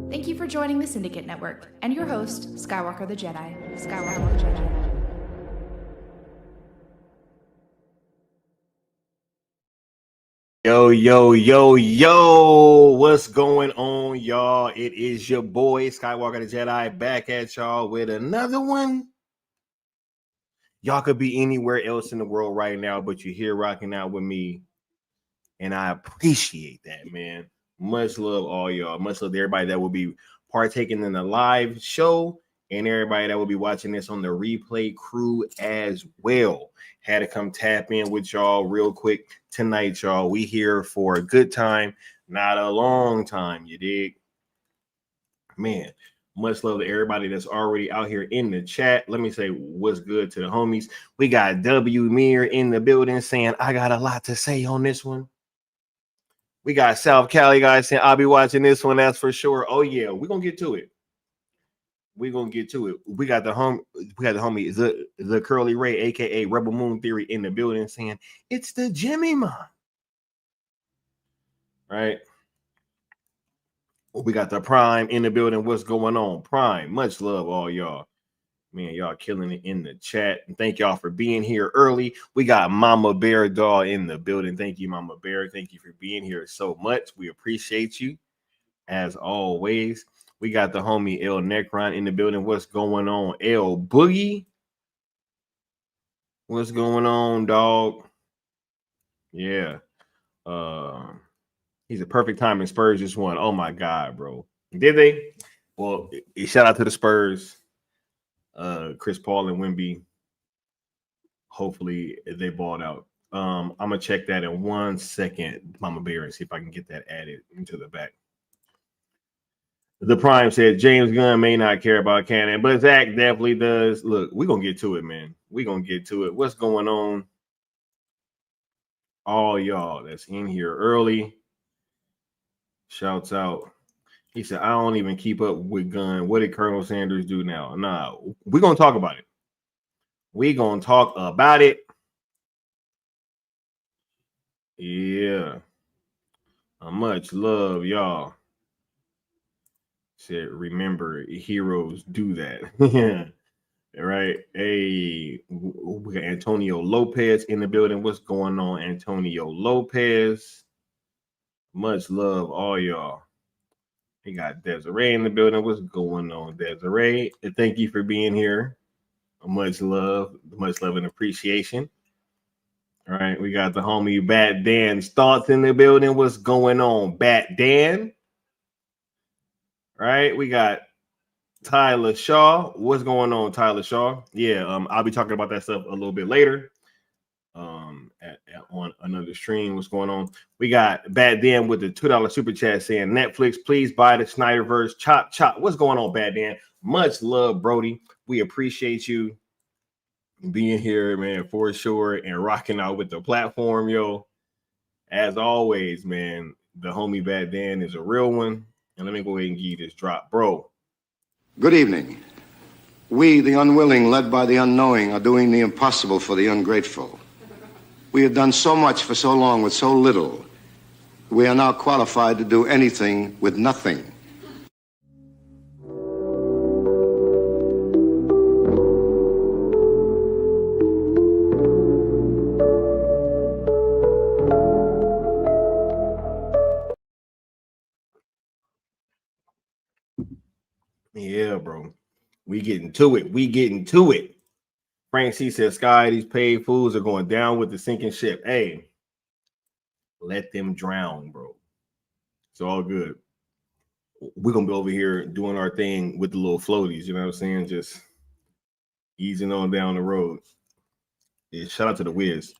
Thank you for joining the Syndicate Network and your host, Skywalker the Jedi. Skywalker the Jedi. Yo, what's going on, y'all? It is your boy, Skywalker the Jedi, back at y'all with another one. Y'all could be anywhere else in the world right now, but you're here rocking out with me, and I appreciate that, man. Much love, all y'all. Much love to everybody that will be partaking in the live show and everybody that will be watching this on the replay crew as well. Had to come tap in with y'all real quick tonight, y'all. We here for a good time, not a long time, you dig? Man, much love to everybody that's already out here in the chat. Let me say what's good to the homies. We got W Mir in the building saying, I got a lot to say on this one. We got South Cali guys saying, I'll be watching this one, that's for sure. Oh, yeah, we're going to get to it. We're going to get to it. We got the homie, the Curly Ray, a.k.a. Rebel Moon Theory, in the building saying, it's the Jimmy Mom. Right? We got the Prime in the building. What's going on? Prime, much love, all y'all. Man, y'all killing it in the chat. And thank y'all for being here early. We got Mama Bear Doll in the building. Thank you, Mama Bear. Thank you for being here so much. We appreciate you, as always. We got the homie El Necron in the building. What's going on? El Boogie. What's going on, dog? Yeah. He's a perfect time in Spurs just won. Oh, my God, bro. Did they? Well, shout out to the Spurs. Chris Paul and Wemby, hopefully they balled out. I'm gonna check that in 1 second, Mama Bear, and see if I can get that added into the back. The Prime said James Gunn may not care about Canon, but Zach definitely does. Look, we're gonna get to it, man. We're gonna get to it. What's going on? All y'all that's in here early. Shouts out. He said, I don't even keep up with Gunn. What did Colonel Sanders do now? Nah, we're going to talk about it. We're going to talk about it. Yeah. Much love, y'all. Said, remember, heroes do that. Yeah. Right. Hey, we got Antonio Lopez in the building. What's going on, Antonio Lopez? Much love, all y'all. We got Desiree in the building. What's going on, Desiree? And thank you for being here. Much love and appreciation. All right, we got the homie Bat Dan's thoughts in the building. What's going on, Bat Dan? All right, we got Tyler Shaw. What's going on, Tyler Shaw? Yeah, I'll be talking about that stuff a little bit later. On another stream. What's going on? We got Bad Dan with the $2 super chat saying, Netflix, please buy the SnyderVerse. Chop, chop. What's going on, Bad Dan? Much love, Brody. We appreciate you being here, man, for sure, and rocking out with the platform, yo. As always, man, the homie Bad Dan is a real one. And let me go ahead and give you this drop, bro. Good evening. We, the unwilling, led by the unknowing, are doing the impossible for the ungrateful. We have done so much for so long with so little. We are now qualified to do anything with nothing. Yeah, bro. We getting to it. Frank C says, Sky, these paid fools are going down with the sinking ship. Hey, let them drown, bro. It's all good. We're going to be over here doing our thing with the little floaties, you know what I'm saying? Just easing on down the road. Yeah, shout out to the Wiz.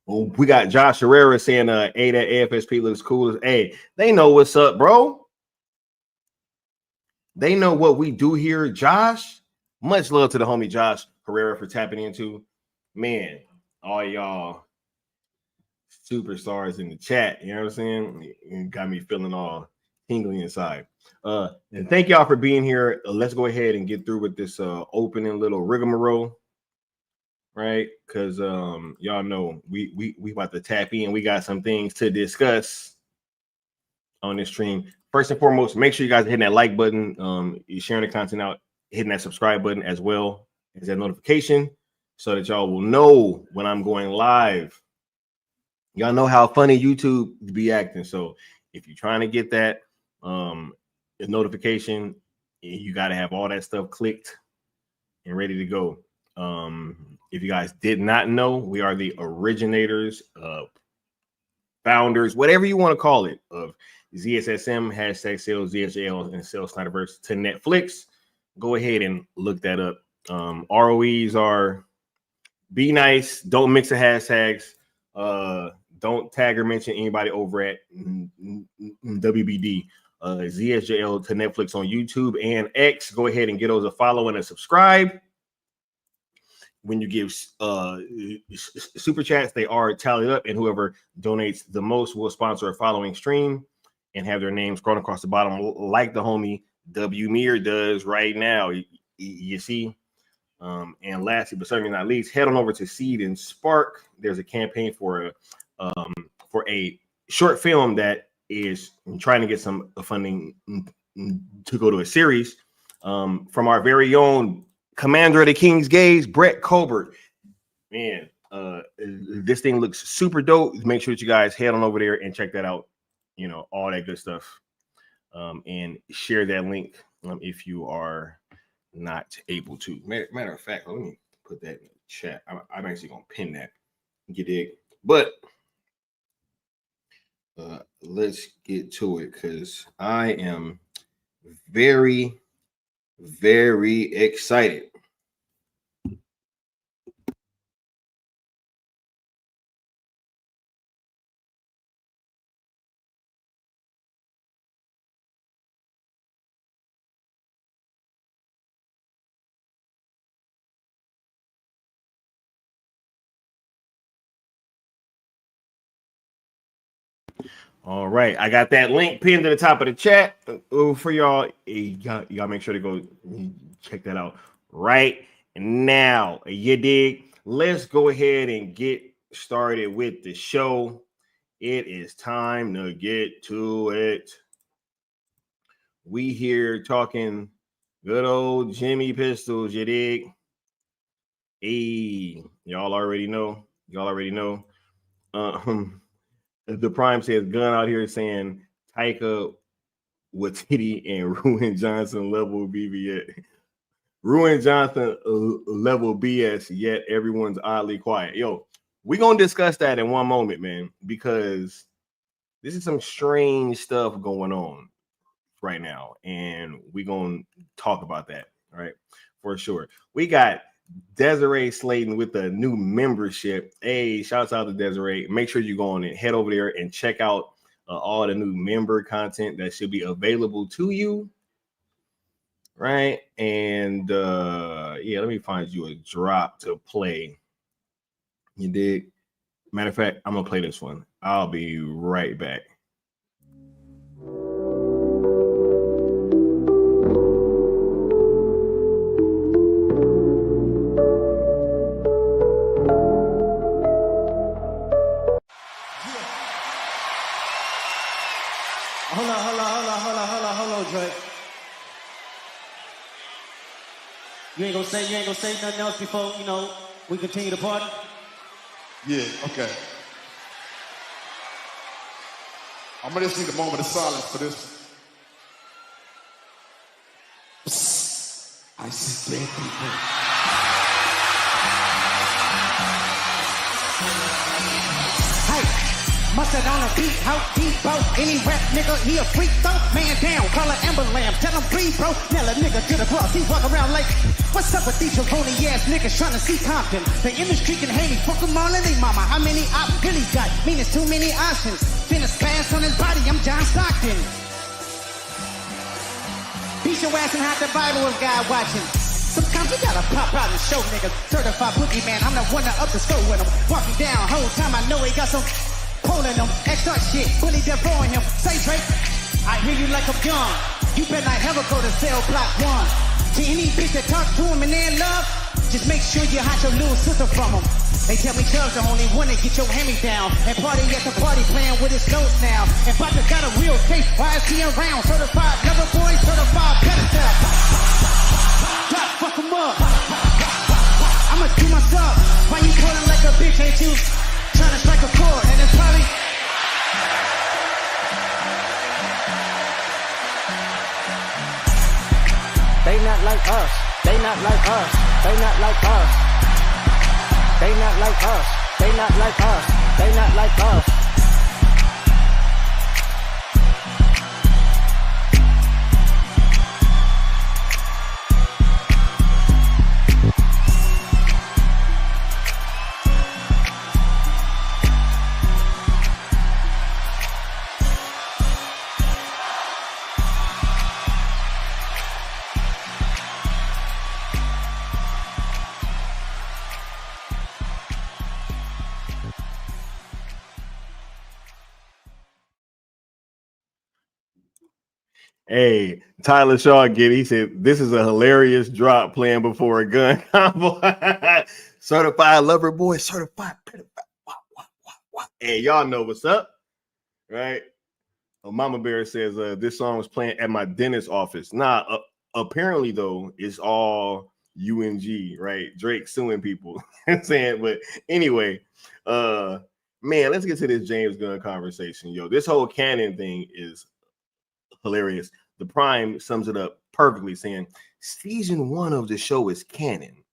We got Josh Herrera saying, hey, that AFSP looks cool. Hey, they know what's up, bro. They know what we do here, Josh. Much love to the homie Josh Herrera for tapping into. Man, all y'all superstars in the chat. You know what I'm saying? It got me feeling all tingly inside. And thank y'all for being here. Let's go ahead and get through with this opening little rigmarole. Right, because y'all know we about to tap in. We got some things to discuss on this stream. First and foremost, make sure you guys are hitting that like button, you're sharing the content out, hitting that subscribe button as well as that notification, so that y'all will know when I'm going live. Y'all know how funny YouTube be acting. So if you're trying to get that notification, you got to have all that stuff clicked and ready to go. If you guys did not know, we are the originators, founders, whatever you want to call it, of ZSSM, hashtag sales ZSL, and sales SnyderVerse to Netflix. Go ahead and look that up. ROEs are be nice, don't mix the hashtags, don't tag or mention anybody over at WBD. ZSJL to Netflix on YouTube and X. Go ahead and get those a follow and a subscribe. When you give super chats, they are tallied up, and whoever donates the most will sponsor a following stream and have their names scrolling across the bottom, like the homie W Mir does right now. You see. And lastly, but certainly not least, head on over to Seed and Spark. There's a campaign for a short film that is trying to get some funding to go to a series from our very own Commander of the King's Gaze, Brett Colbert. Man, this thing looks super dope. Make sure that you guys head on over there and check that out. You know, all that good stuff. And share that link if you are not able to. Matter of fact, let me put that in the chat. I'm actually going to pin that. You dig? But let's get to it, because I am very, very excited. All right, I got that link pinned to the top of the chat for y'all. Y'all make sure to go check that out right now. You dig? Let's go ahead and get started with the show. It is time to get to it. We here talking good old Jimmy Pistols. You dig? Hey, y'all already know. Y'all already know. The Prime says Gunn out here saying Taika Waititi and Ruin Johnson level BBS. Ruin Johnson level BS, yet everyone's oddly quiet. Yo, we're going to discuss that in one moment, man, because this is some strange stuff going on right now, and we're going to talk about that, all right, for sure. We got Desiree Slayton with a new membership. Hey, shouts out to Desiree. Make sure you go on and head over there and check out all the new member content that should be available to you, right? And yeah, let me find you a drop to play. You dig? Matter of fact, I'm gonna play this one. I'll be right back. Hold on, Dre. You ain't gonna say nothing else before, you know, we continue to party? Yeah, okay. I'm gonna just need a moment of silence for this. I see dead people. Hey, my Posted on a beat, how deep, bro. Any rap nigga, he a freak, though. Man down, call an ambulance. Tell him breathe, bro. Nail a nigga to the cross. He walk around like, what's up with these jabroni ass niggas trying to see Compton? The industry can hate me. Fuck them all in they mama. How many ops really got? Mean it's too many options. Finish pass on his body, I'm John Stockton. Beat your ass and hide the Bible if God watching. Sometimes you gotta pop out and show niggas. Certified boogie man, I'm the one that up the score with him. Walking down, whole time I know he got some pulling him. Extra shit, bully devouring him. Say Drake, I hear you like I'm young. You better not ever go to cell block 1. To any bitch that talk to him and they're in love, just make sure you hide your little sister from him. They tell me Chubb's the only one that get your hammy down. And party at the party playing with his notes now. And Bobby got a real case, why is he around? Certified lover boy, certified pedestal. Drop, fuck him up. I'ma do my stuff. Why you calling like a bitch, ain't you? Trying to strike a chord, and it's probably... They not like us. They not like us. They not like us. They not like us. They not like us. They not like us. Hey, Tyler Shaw he said, this is a hilarious drop playing before a gun combo. Certified lover boy, certified pedophile. Hey, y'all know what's up, right? Mama Bear says this song was playing at my dentist's office. Nah, apparently though, it's all UNG, right? Drake suing people. Saying, but anyway, man, let's get to this James Gunn conversation. Yo, this whole Canon thing is hilarious. The Prime sums it up perfectly, saying season 1 of the show is canon,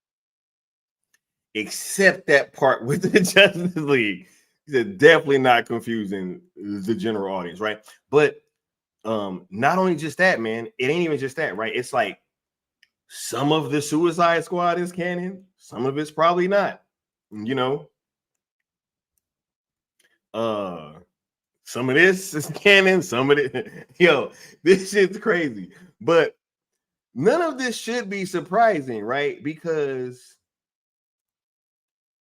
except that part with the Justice League. He said definitely not confusing the general audience, right? But not only just that, man, it ain't even just that, right? It's like some of the Suicide Squad is canon, some of it's probably not, you know. Some of this is canon, some of it, yo, this shit's crazy. But none of this should be surprising, right? Because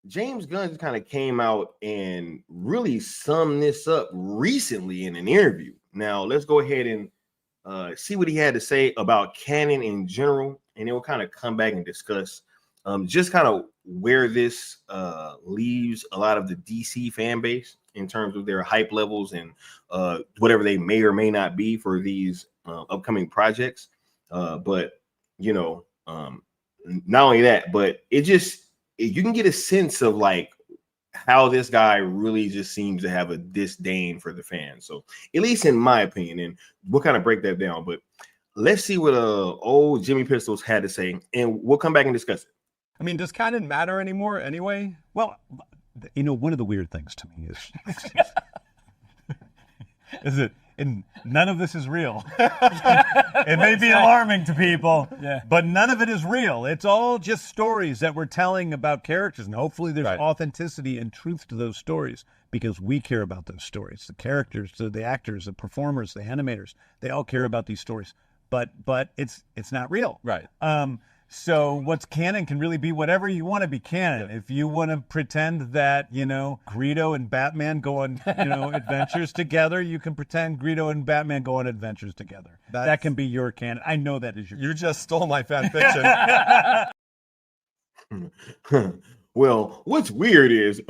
James Gunn just kind of came out and really summed this up recently in an interview. Now, let's go ahead and see what he had to say about canon in general, and then we'll kind of come back and discuss just kind of where this leaves a lot of the DC fan base in terms of their hype levels and whatever they may or may not be for these upcoming projects. But, you know, not only that, but you can get a sense of like how this guy really just seems to have a disdain for the fans. So at least in my opinion, and we'll kind of break that down, but let's see what old Jimmy Pistols had to say, and we'll come back and discuss it. I mean, does canon matter anymore anyway? Well, you know, one of the weird things to me is that none of this is real. It may be alarming to people, but none of it is real. It's all just stories that we're telling about characters, and hopefully there's authenticity and truth to those stories because we care about those stories. The characters, the actors, the performers, the animators, they all care about these stories. But it's not real. Right. So what's canon can really be whatever you want to be canon. If you want to pretend that, you know, Greedo and Batman go on, you know, adventures together, you can pretend Greedo and Batman go on adventures together. That can be your canon. I know that is your You just stole my fan fiction. Well, what's weird is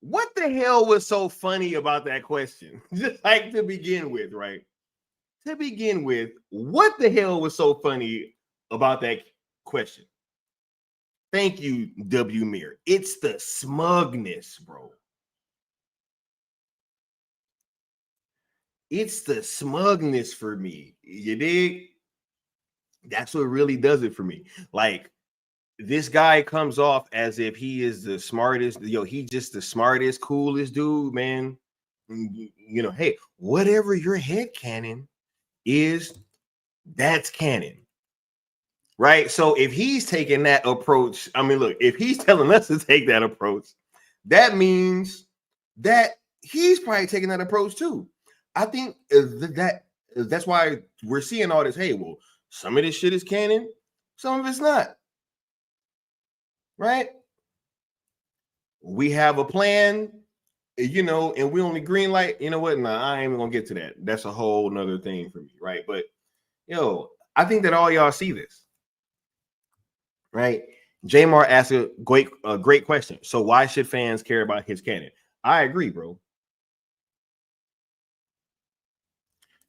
what the hell was so funny about that question? Just like to begin with, right? To begin with, what the hell was so funny about that question? Thank you, W. Mir. It's the smugness, bro. It's the smugness for me. You dig? That's what really does it for me. Like, this guy comes off as if he is the smartest. He just the smartest, coolest dude, man. Hey, whatever your head canon is, that's canon. Right. So if he's taking that approach, I mean, look, if he's telling us to take that approach, that means that he's probably taking that approach too. I think that's why we're seeing all this. Hey, well, some of this shit is canon, some of it's not. Right? We have a plan, and we only green light. You know what? Nah, I ain't even gonna get to that. That's a whole nother thing for me, right? But I think that all y'all see this. Right? Jamar asked a great question. So why should fans care about his canon? I agree, bro.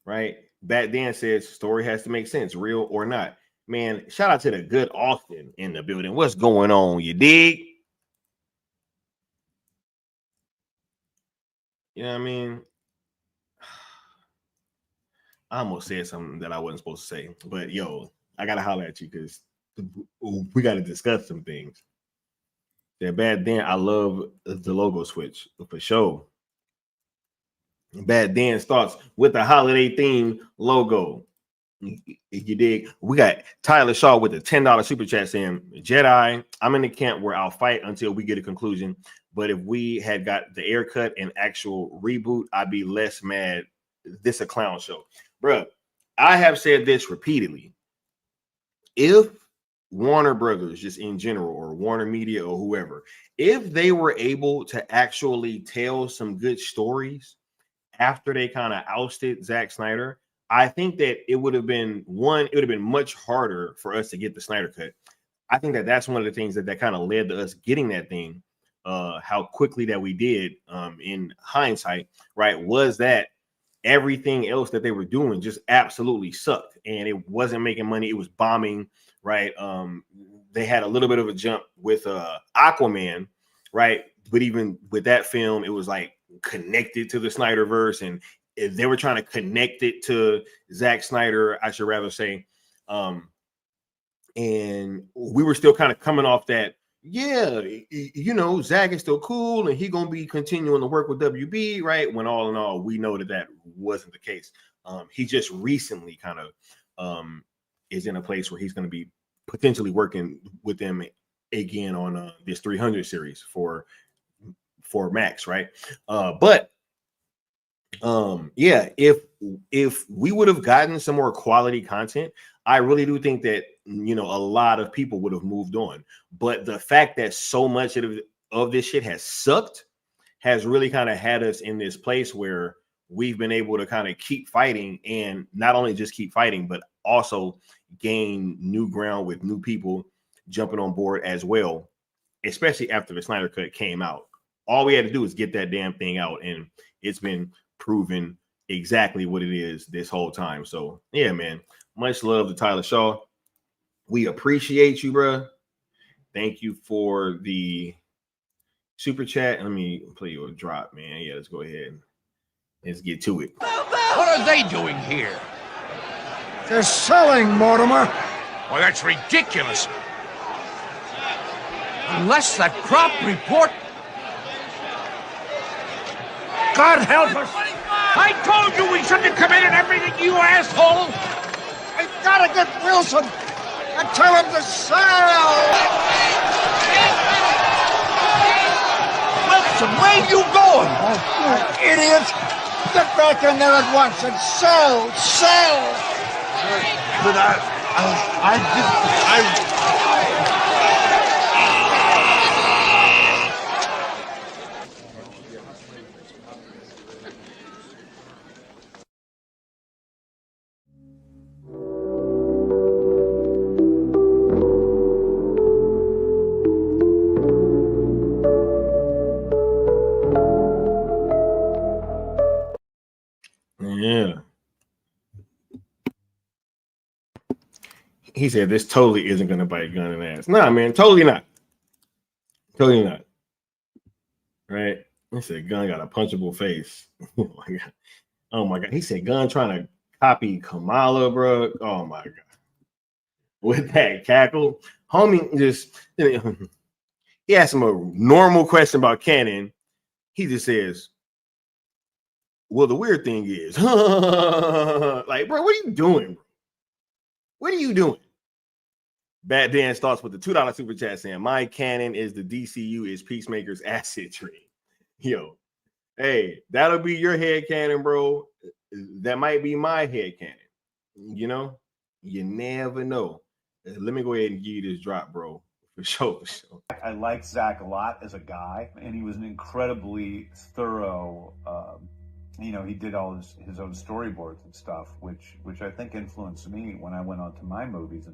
Right? Bat Dan says story has to make sense, real or not. Man, shout out to the good Austin in the building. What's going on? You dig? You know what I mean? I almost said something that I wasn't supposed to say, but I gotta holler at you because we got to discuss some things. That Bad Dan, I love the logo switch for sure. Bad Dan starts with the holiday theme logo. You dig? We got Tyler Shaw with a $10 super chat saying, Jedi, I'm in the camp where I'll fight until we get a conclusion. But if we had got the air cut and actual reboot, I'd be less mad. This a clown show. Bruh, I have said this repeatedly. If Warner Brothers, just in general, or Warner Media or whoever, if they were able to actually tell some good stories after they kind of ousted Zack Snyder, I think that it would have been much harder for us to get the Snyder cut. I think that that's one of the things that kind of led to us getting that thing, how quickly that we did in hindsight, right? Was that everything else that they were doing just absolutely sucked and it wasn't making money. It was bombing. Right. They had a little bit of a jump with Aquaman, right? But even with that film, it was like connected to the SnyderVerse, and they were trying to connect it to Zack Snyder, I should rather say. And we were still kind of coming off that, Zack is still cool and he's gonna be continuing to work with WB, right? When all in all, we know that wasn't the case. He just recently kind of is in a place where he's going to be potentially working with them again on this 300 series for Max, right? If we would have gotten some more quality content, I really do think that a lot of people would have moved on. But the fact that so much of this shit has sucked has really kind of had us in this place where we've been able to kind of keep fighting, and not only just keep fighting, but also gain new ground with new people jumping on board as well, especially after the Snyder Cut came out. All we had to do is get that damn thing out, and it's been proven exactly what it is this whole time. So, yeah, man, much love to Tyler Shaw. We appreciate you, bro. Thank you for the super chat. Let me play you a drop, man. Yeah, let's go ahead. Let's get to it. What are they doing here? They're selling, Mortimer. Well, that's ridiculous. Unless that crop report... God help us! I told you we shouldn't have committed everything, you asshole! I've got to get Wilson and tell him to sell! Wilson, where are you going? Oh, you idiot! Get back in there at once and sell! Sell! But I Yeah. He said this totally isn't going to bite Gunn in the ass. Nah, man, totally not. Totally not. Right? He said Gunn got a punchable face. Oh my god. Oh my god. He said Gunn trying to copy Kamala, bro. Oh my god. with that cackle. Homie just, he asked him a normal question about Canon. He just says, well, the weird thing is, like, bro, what are you doing, bro? What are you doing? Bad Dan starts with the $2 super chat saying, my Canon is the DCU is Peacemaker's acid tree. Yo, hey, that'll be your head canon, bro. That might be my head canon. You know, you never know. Let me go ahead and give you this drop, bro. For sure, for sure. I like Zach a lot as a guy, and he was an incredibly thorough. You know, he did all his own storyboards and stuff, which I think influenced me when I went on to my movies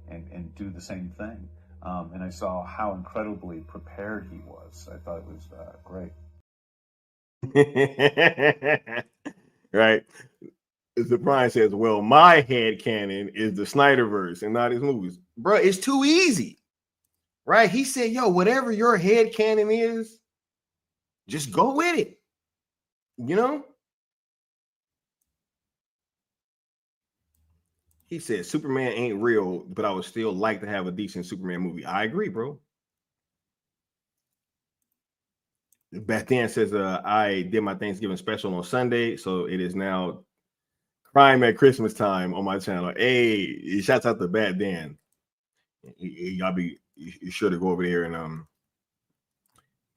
and do the same thing. And I saw how incredibly prepared he was. I thought it was great. Right. The Brian says, well, my head canon is the SnyderVerse and not his movies. Bro, it's too easy. Right? He said, yo, whatever your head canon is, just go with it. You know? He said, Superman ain't real, but I would still like to have a decent Superman movie. I agree, bro. Beth Dan says, I did my Thanksgiving special on Sunday, so it is now Crime at Christmas time on my channel. Hey, shouts out to Bad Dan. Y'all be sure to go over there and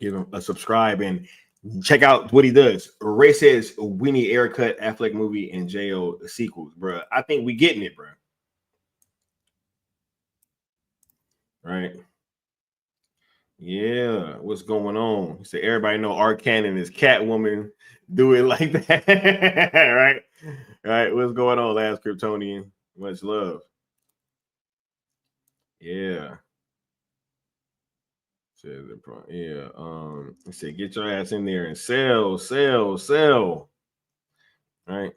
give him a subscribe and check out what he does. Ray says we need Haircut, Affleck movie, and J.O. sequels, bro. I think we getting it, bro. Right? Yeah, what's going on? He said everybody know our canon is Catwoman. Do it like that, right? Right. What's going on, last Kryptonian? Much love. Yeah. Yeah. He said, get your ass in there and sell. All right.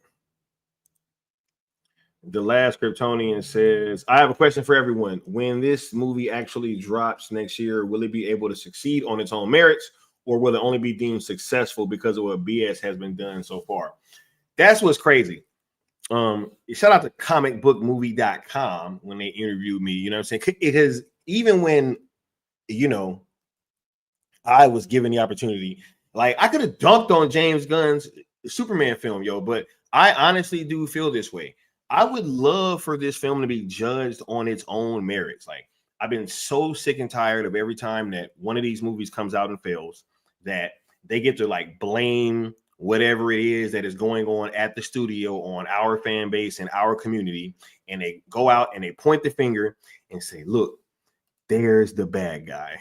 The last Kryptonian says, I have a question for everyone. When this movie actually drops next year, will it be able to succeed on its own merits, or will it only be deemed successful because of what BS has been done so far? That's what's crazy. Shout out to comicbookmovie.com when they interviewed me. You know what I'm saying? Because even when, you know, I was given the opportunity, like I could have dunked on James Gunn's Superman film, yo, but I honestly do feel this way. I would love for this film to be judged on its own merits. Like, I've been so sick and tired of every time that one of these movies comes out and fails that they get to like blame whatever it is that is going on at the studio on our fan base and our community. And they go out and they point the finger and say, look, there's the bad guy,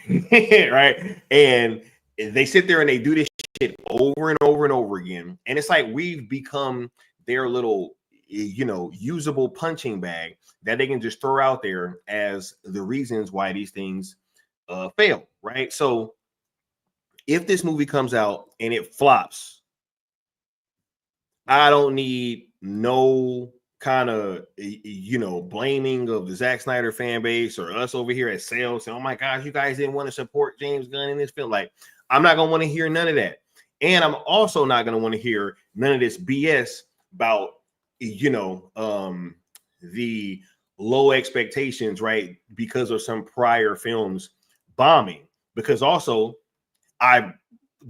right? And they sit there and they do this shit over and over and over again. And it's like we've become their little, you know, usable punching bag that they can just throw out there as the reasons why these things fail, right? So if this movie comes out and it flops, I don't need no kind of, you know, blaming of the Zack Snyder fan base or us over here at sales saying, oh my gosh, you guys didn't want to support James Gunn in this film. Like, I'm not going to want to hear none of that. And I'm also not going to want to hear none of this BS about, you know, the low expectations, right? Because of some prior films bombing. Because also, I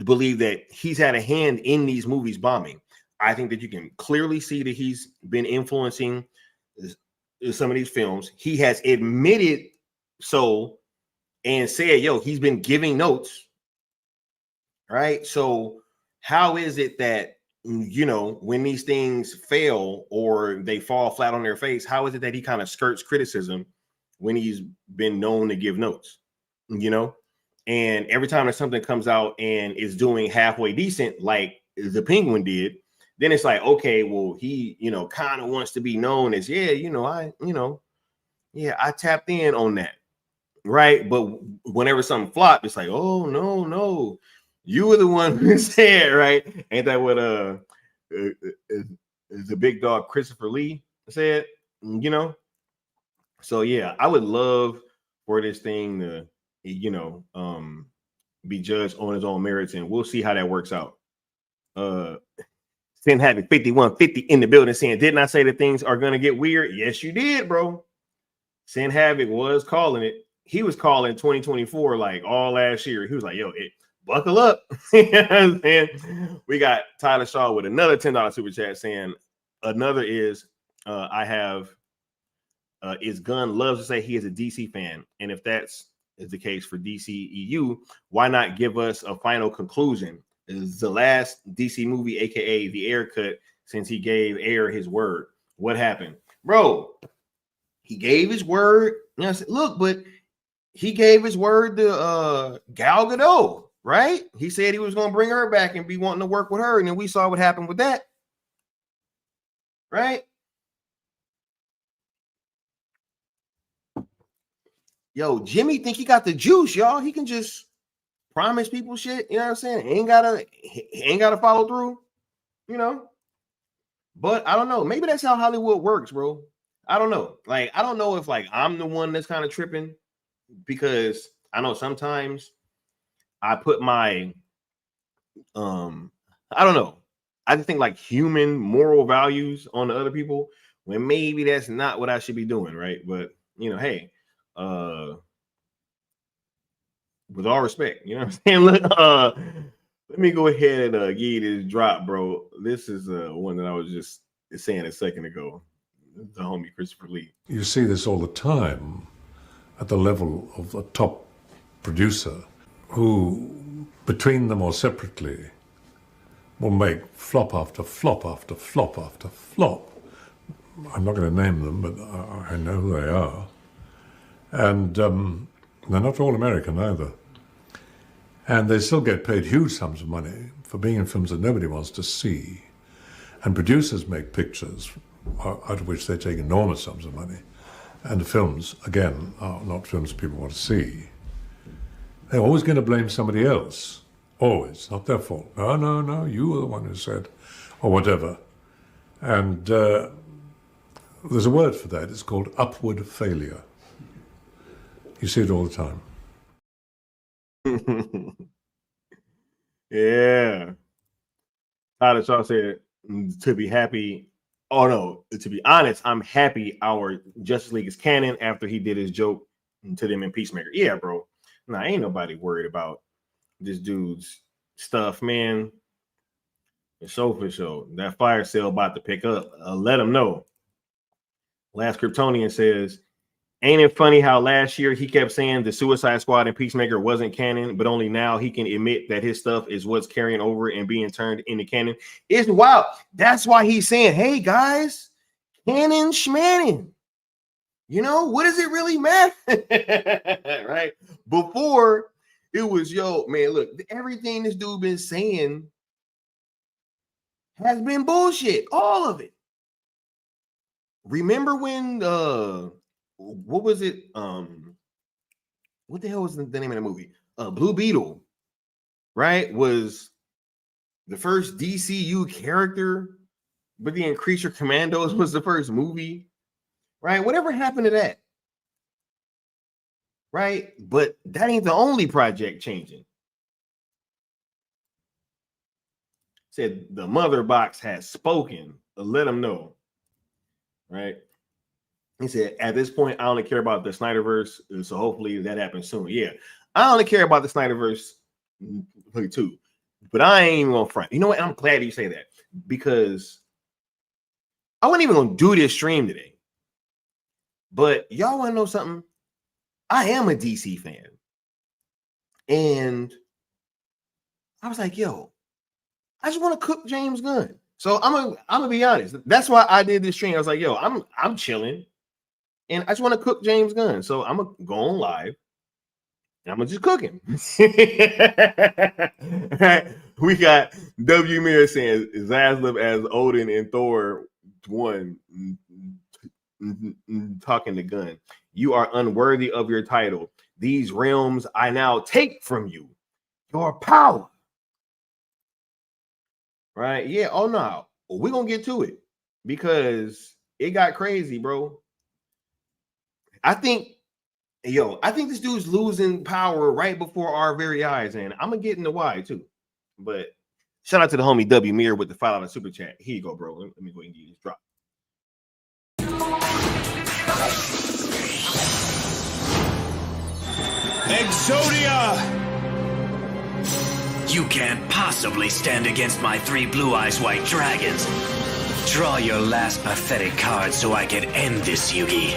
believe that he's had a hand in these movies bombing. I think that you can clearly see that he's been influencing some of these films. He has admitted so and said, yo, he's been giving notes, right? So how is it that, you know, when these things fail or they fall flat on their face, how is it that he kind of skirts criticism when he's been known to give notes, you know? And every time that something comes out and is doing halfway decent, like the Penguin did, then it's like, okay, well, he, you know, kind of wants to be known as, yeah, you know, I tapped in on that, right? But whenever something flopped, it's like, oh, no, you were the one who said, right? Ain't that what the big dog Christopher Lee said, you know? So, yeah, I would love for this thing to, you know, be judged on its own merits, and we'll see how that works out. Sin having 5150 in the building saying, didn't I say that things are going to get weird? Yes, you did, bro. Sin Havoc was calling it. He was calling 2024 like all last year. He was like, yo, buckle up. You know what I'm saying? We got Tyler Shaw with another $10 super chat saying, another is is Gunn loves to say he is a DC fan. And if that's the case for DCEU, why not give us a final conclusion? Is the last DC movie, aka the Air cut, since he gave Air his word. What happened? Bro, he gave his word. You know, I said, look, but he gave his word to Gal Gadot, right? He said he was going to bring her back and be wanting to work with her. And then we saw what happened with that. Right? Yo, Jimmy think he got the juice, y'all. He can just promise people shit. You know what I'm saying? Ain't gotta follow through, you know. But I don't know. Maybe that's how Hollywood works, bro. I don't know. Like, I don't know if like I'm the one that's kind of tripping, because I know sometimes I put my I don't know. I just think like human moral values on the other people when maybe that's not what I should be doing, right? But you know, hey, with all respect, you know what I'm saying? Let me go ahead and give you this drop, bro. This is one that I was just saying a second ago. The homie Christopher Lee. You see this all the time at the level of a top producer who, between them or separately, will make flop after flop after flop after flop. I'm not going to name them, but I know who they are. And they're not all American either. And they still get paid huge sums of money for being in films that nobody wants to see. And producers make pictures out of which they take enormous sums of money. And the films, again, are not films people want to see. They're always going to blame somebody else. Always. Not their fault. No, you were the one who said, or whatever. And there's a word for that. It's called upward failure. You see it all the time. Yeah. Tyler Shaw said, to be happy. Oh, no. To be honest, I'm happy our Justice League is canon after he did his joke to them in Peacemaker. Yeah, bro. Nah, ain't nobody worried about this dude's stuff, man. For sure. That fire sale about to pick up. Let him know. Last Kryptonian says, ain't it funny how last year he kept saying the Suicide Squad and Peacemaker wasn't canon, but only now he can admit that his stuff is what's carrying over and being turned into canon? It's wild. That's why he's saying, hey, guys, canon schmanning. You know, what does it really matter? Right? Before, it was, yo, man, look, everything this dude been saying has been bullshit. All of it. Remember when, what was it? What the hell was the name of the movie? Blue Beetle, right? Was the first DCU character, but then Creature Commandos was the first movie, right? Whatever happened to that? Right? But that ain't the only project changing. Said the mother box has spoken. Let them know. Right? He said, at this point, I only care about the SnyderVerse, so hopefully that happens soon. Yeah, I only care about the SnyderVerse too, but I ain't even gonna front. You know what? I'm glad you say that, because I wasn't even gonna do this stream today. But y'all want to know something? I am a DC fan, and I was like, yo, I just want to cook James Gunn. So I'm gonna be honest. That's why I did this stream. I was like, yo, I'm chilling. And I just want to cook James Gunn. So I'm going to go on live. And I'm going to just cook him. Right? We got W. Mir saying Zaslav as Odin and Thor 1 talking to Gunn. You are unworthy of your title. These realms I now take from you. Your power. Right? Yeah. Oh, no. We're going to get to it. Because it got crazy, bro. I think this dude's losing power right before our very eyes, and I'm gonna get into why too. But shout out to the homie W Mir with the $5 super chat. Here you go, bro. Let me go ahead and give you this drop. Exodia! You can't possibly stand against my 3 blue eyes white dragons. Draw your last pathetic card so I can end this, Yugi.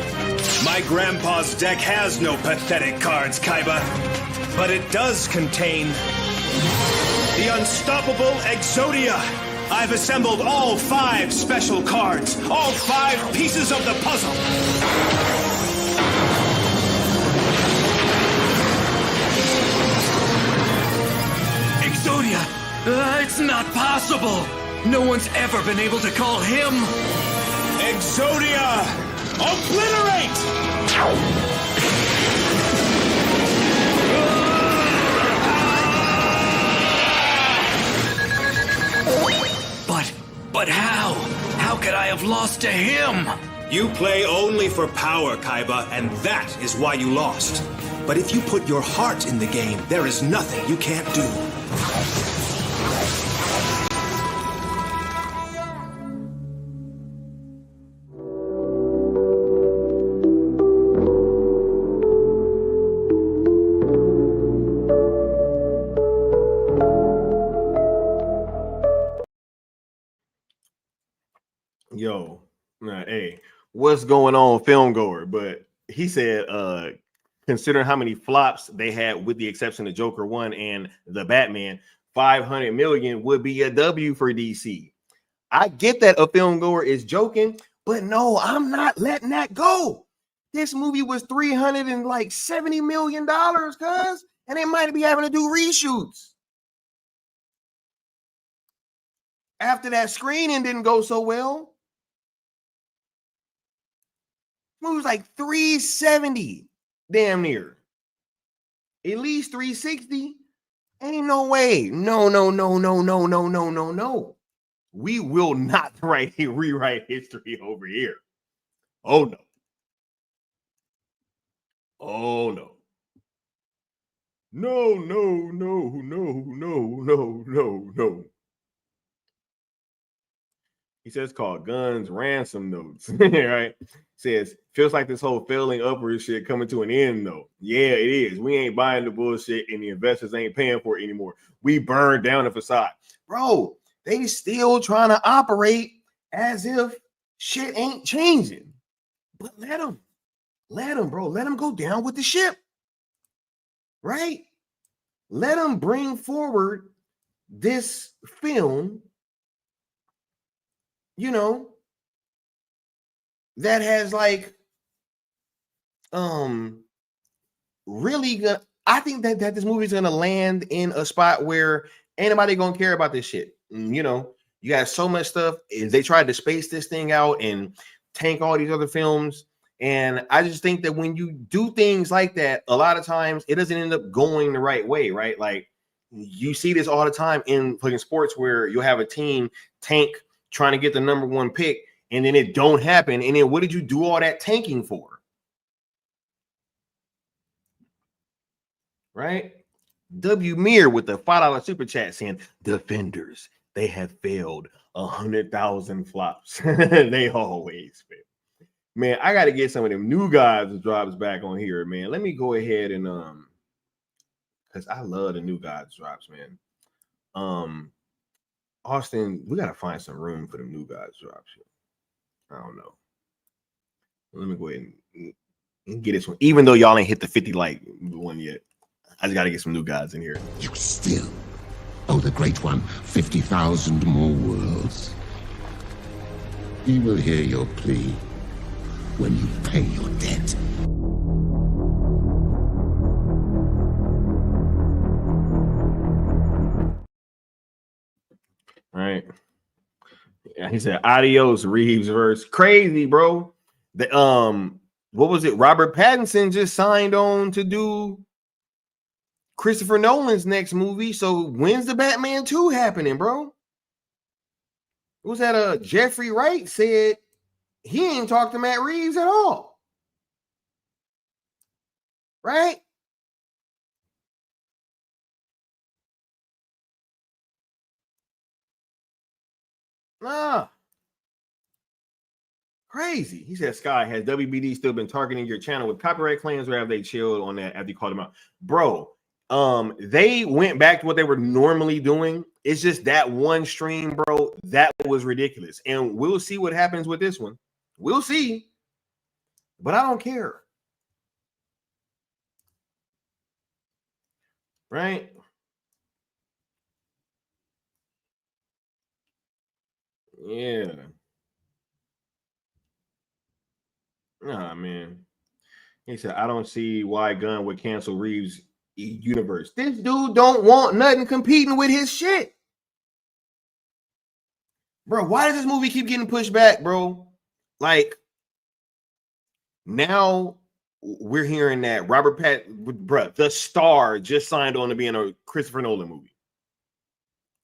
My grandpa's deck has no pathetic cards, Kaiba. But it does contain the unstoppable Exodia. I've assembled all 5 special cards, all 5 pieces of the puzzle. Exodia! It's not possible! No one's ever been able to call him! Exodia! Obliterate! But how? How could I have lost to him? You play only for power, Kaiba, and that is why you lost. But if you put your heart in the game, there is nothing you can't do. Yo, hey, what's going on, film goer? But he said, considering how many flops they had, with the exception of Joker 1 and the Batman, 500 million would be a W for DC. I get that a film goer is joking, but no, I'm not letting that go. This movie was $370 million, cuz, and they might be having to do reshoots. After that screening didn't go so well. It was like 370, damn near. At least 360. Ain't no way. No. We will not rewrite history over here. Oh no. Oh no. No. He says called Gunn's ransom notes. Right? Says feels like this whole failing upward shit coming to an end though. Yeah, it is. We ain't buying the bullshit and the investors ain't paying for it anymore. We burned down the facade. Bro, they still trying to operate as if shit ain't changing. But let them, bro. Let them go down with the ship. Right? Let them bring forward this film, you know, that has like really good. I think that this movie is gonna land in a spot where ain't nobody gonna care about this shit. You know, you got so much stuff. They tried to space this thing out and tank all these other films. And I just think that when you do things like that, a lot of times it doesn't end up going the right way, right? Like you see this all the time in fucking sports where you'll have a team tank trying to get the number 1 pick, and then it don't happen. And then what did you do all that tanking for? Right? W. Mir with the $5 super chat saying, defenders, they have failed 100,000 flops. They always fail. Man, I got to get some of them new guys drops back on here, man. Let me go ahead and because I love the new guys drops, man. Austin, we got to find some room for the new guys drops here. I don't know. Let me go ahead and get this one, even though y'all ain't hit the 50 like one yet. I just got to get some new guys in here. You still owe the Great One 50,000 more worlds. He will hear your plea when you pay your debt. All right. Yeah, he said, adios, Reeves verse. Crazy, bro. The what was it? Robert Pattinson just signed on to do Christopher Nolan's next movie. So when's the Batman 2 happening, bro? What was that? Jeffrey Wright said he ain't talked to Matt Reeves at all. Right? Nah. Crazy. He said, Sky, has WBD still been targeting your channel with copyright claims, or have they chilled on that after you called them out? Bro, they went back to what they were normally doing. It's just that one stream, bro, that was ridiculous. And we'll see what happens with this one. We'll see. But I don't care. Right? Yeah. Nah, man. He said, I don't see why Gunn would cancel Reeves' universe. This dude don't want nothing competing with his shit. Bro, why does this movie keep getting pushed back, bro? Like, now we're hearing that Robert bro, the star, just signed on to be in a Christopher Nolan movie.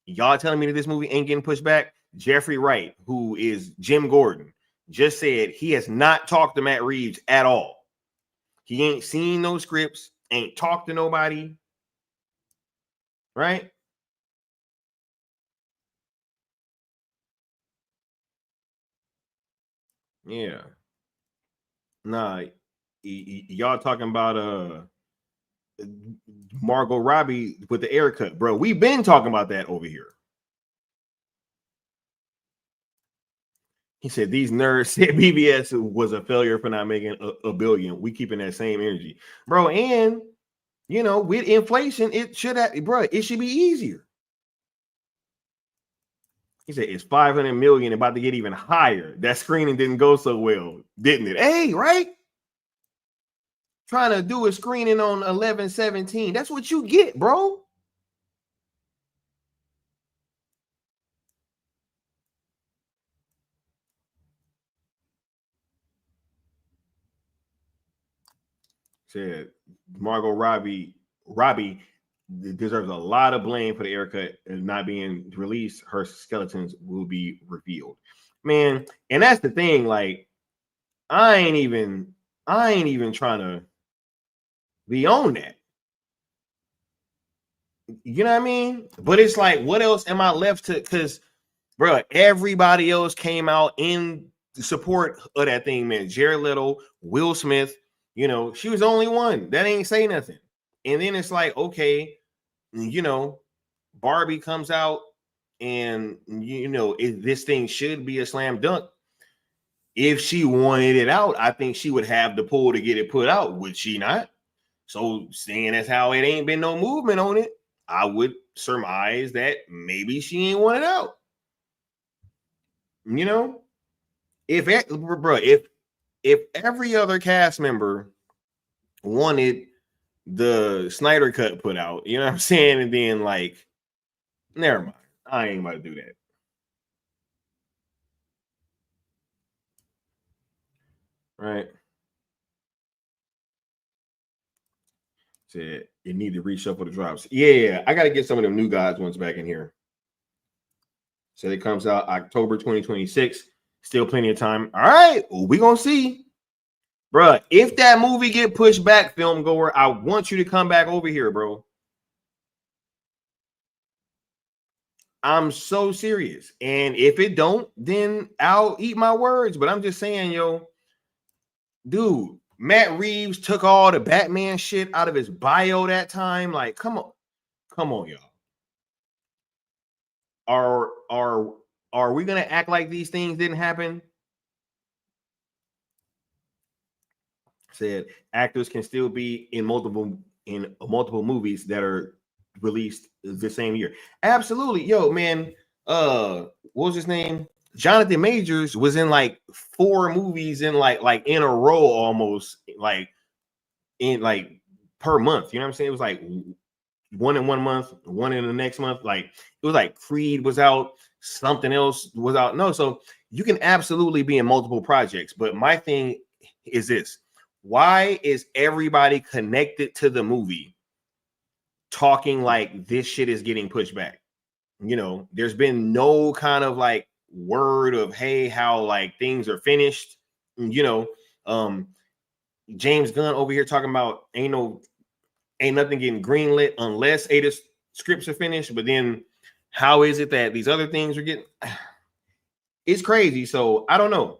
Y'all telling me that this movie ain't getting pushed back? Jeffrey Wright, who is Jim Gordon, just said he has not talked to Matt Reeves at all. He ain't seen no scripts, ain't talked to nobody. Right? Yeah. Nah, y'all talking about Margot Robbie with the haircut, bro. We've been talking about that over here. He said these nerds said BBS was a failure for not making a billion. We keeping that same energy, bro. And you know, with inflation, it should have, bro. It should be easier. He said it's 500 million, about to get even higher. That screening didn't go so well, didn't it? Hey, right? Trying to do a screening on 11/17. That's what you get, bro. Said Margot Robbie deserves a lot of blame for the haircut not being released. Her skeletons will be revealed, man. And that's the thing. Like, I ain't even trying to be on that. You know what I mean? But it's like, what else am I left to? Because, bro, everybody else came out in support of that thing, man. Jared Leto, Will Smith. You know, she was the only one that ain't say nothing. And then it's like, okay, you know, Barbie comes out, and you know, this thing should be a slam dunk. If she wanted it out, I think she would have the pull to get it put out, would she not? So, seeing as how it ain't been no movement on it, I would surmise that maybe she ain't want it out. You know, if every other cast member wanted the Snyder cut put out, you know what I'm saying? And then, like, never mind. I ain't about to do that. Right. Said you need to reshuffle the drops. Yeah, I got to get some of them New Gods ones back in here. So it comes out October 2026. Still plenty of time. All right, well, we gonna see. Bruh, if that movie get pushed back, film goer, I want you to come back over here, bro. I'm so serious. And if it don't, then I'll eat my words. But I'm just saying, yo, dude, Matt Reeves took all the Batman shit out of his bio that time. Like, come on, y'all. Are we gonna act like these things didn't happen? Said actors can still be in multiple movies that are released the same year. Absolutely. Yo, man, what was his name? Jonathan Majors was in like 4 movies in like in a row, almost like in like per month. You know what I'm saying? It was like one in 1 month, one in the next month. Like, it was like Creed was out, something else was out. No, so you can absolutely be in multiple projects. But my thing is this: why is everybody connected to the movie talking like this shit is getting pushed back? You know, there's been no kind of like word of, hey, how like things are finished. You know, James Gunn over here talking about ain't nothing getting greenlit unless Ada's scripts are finished. But then how is it that these other things are getting? It's crazy. So I don't know.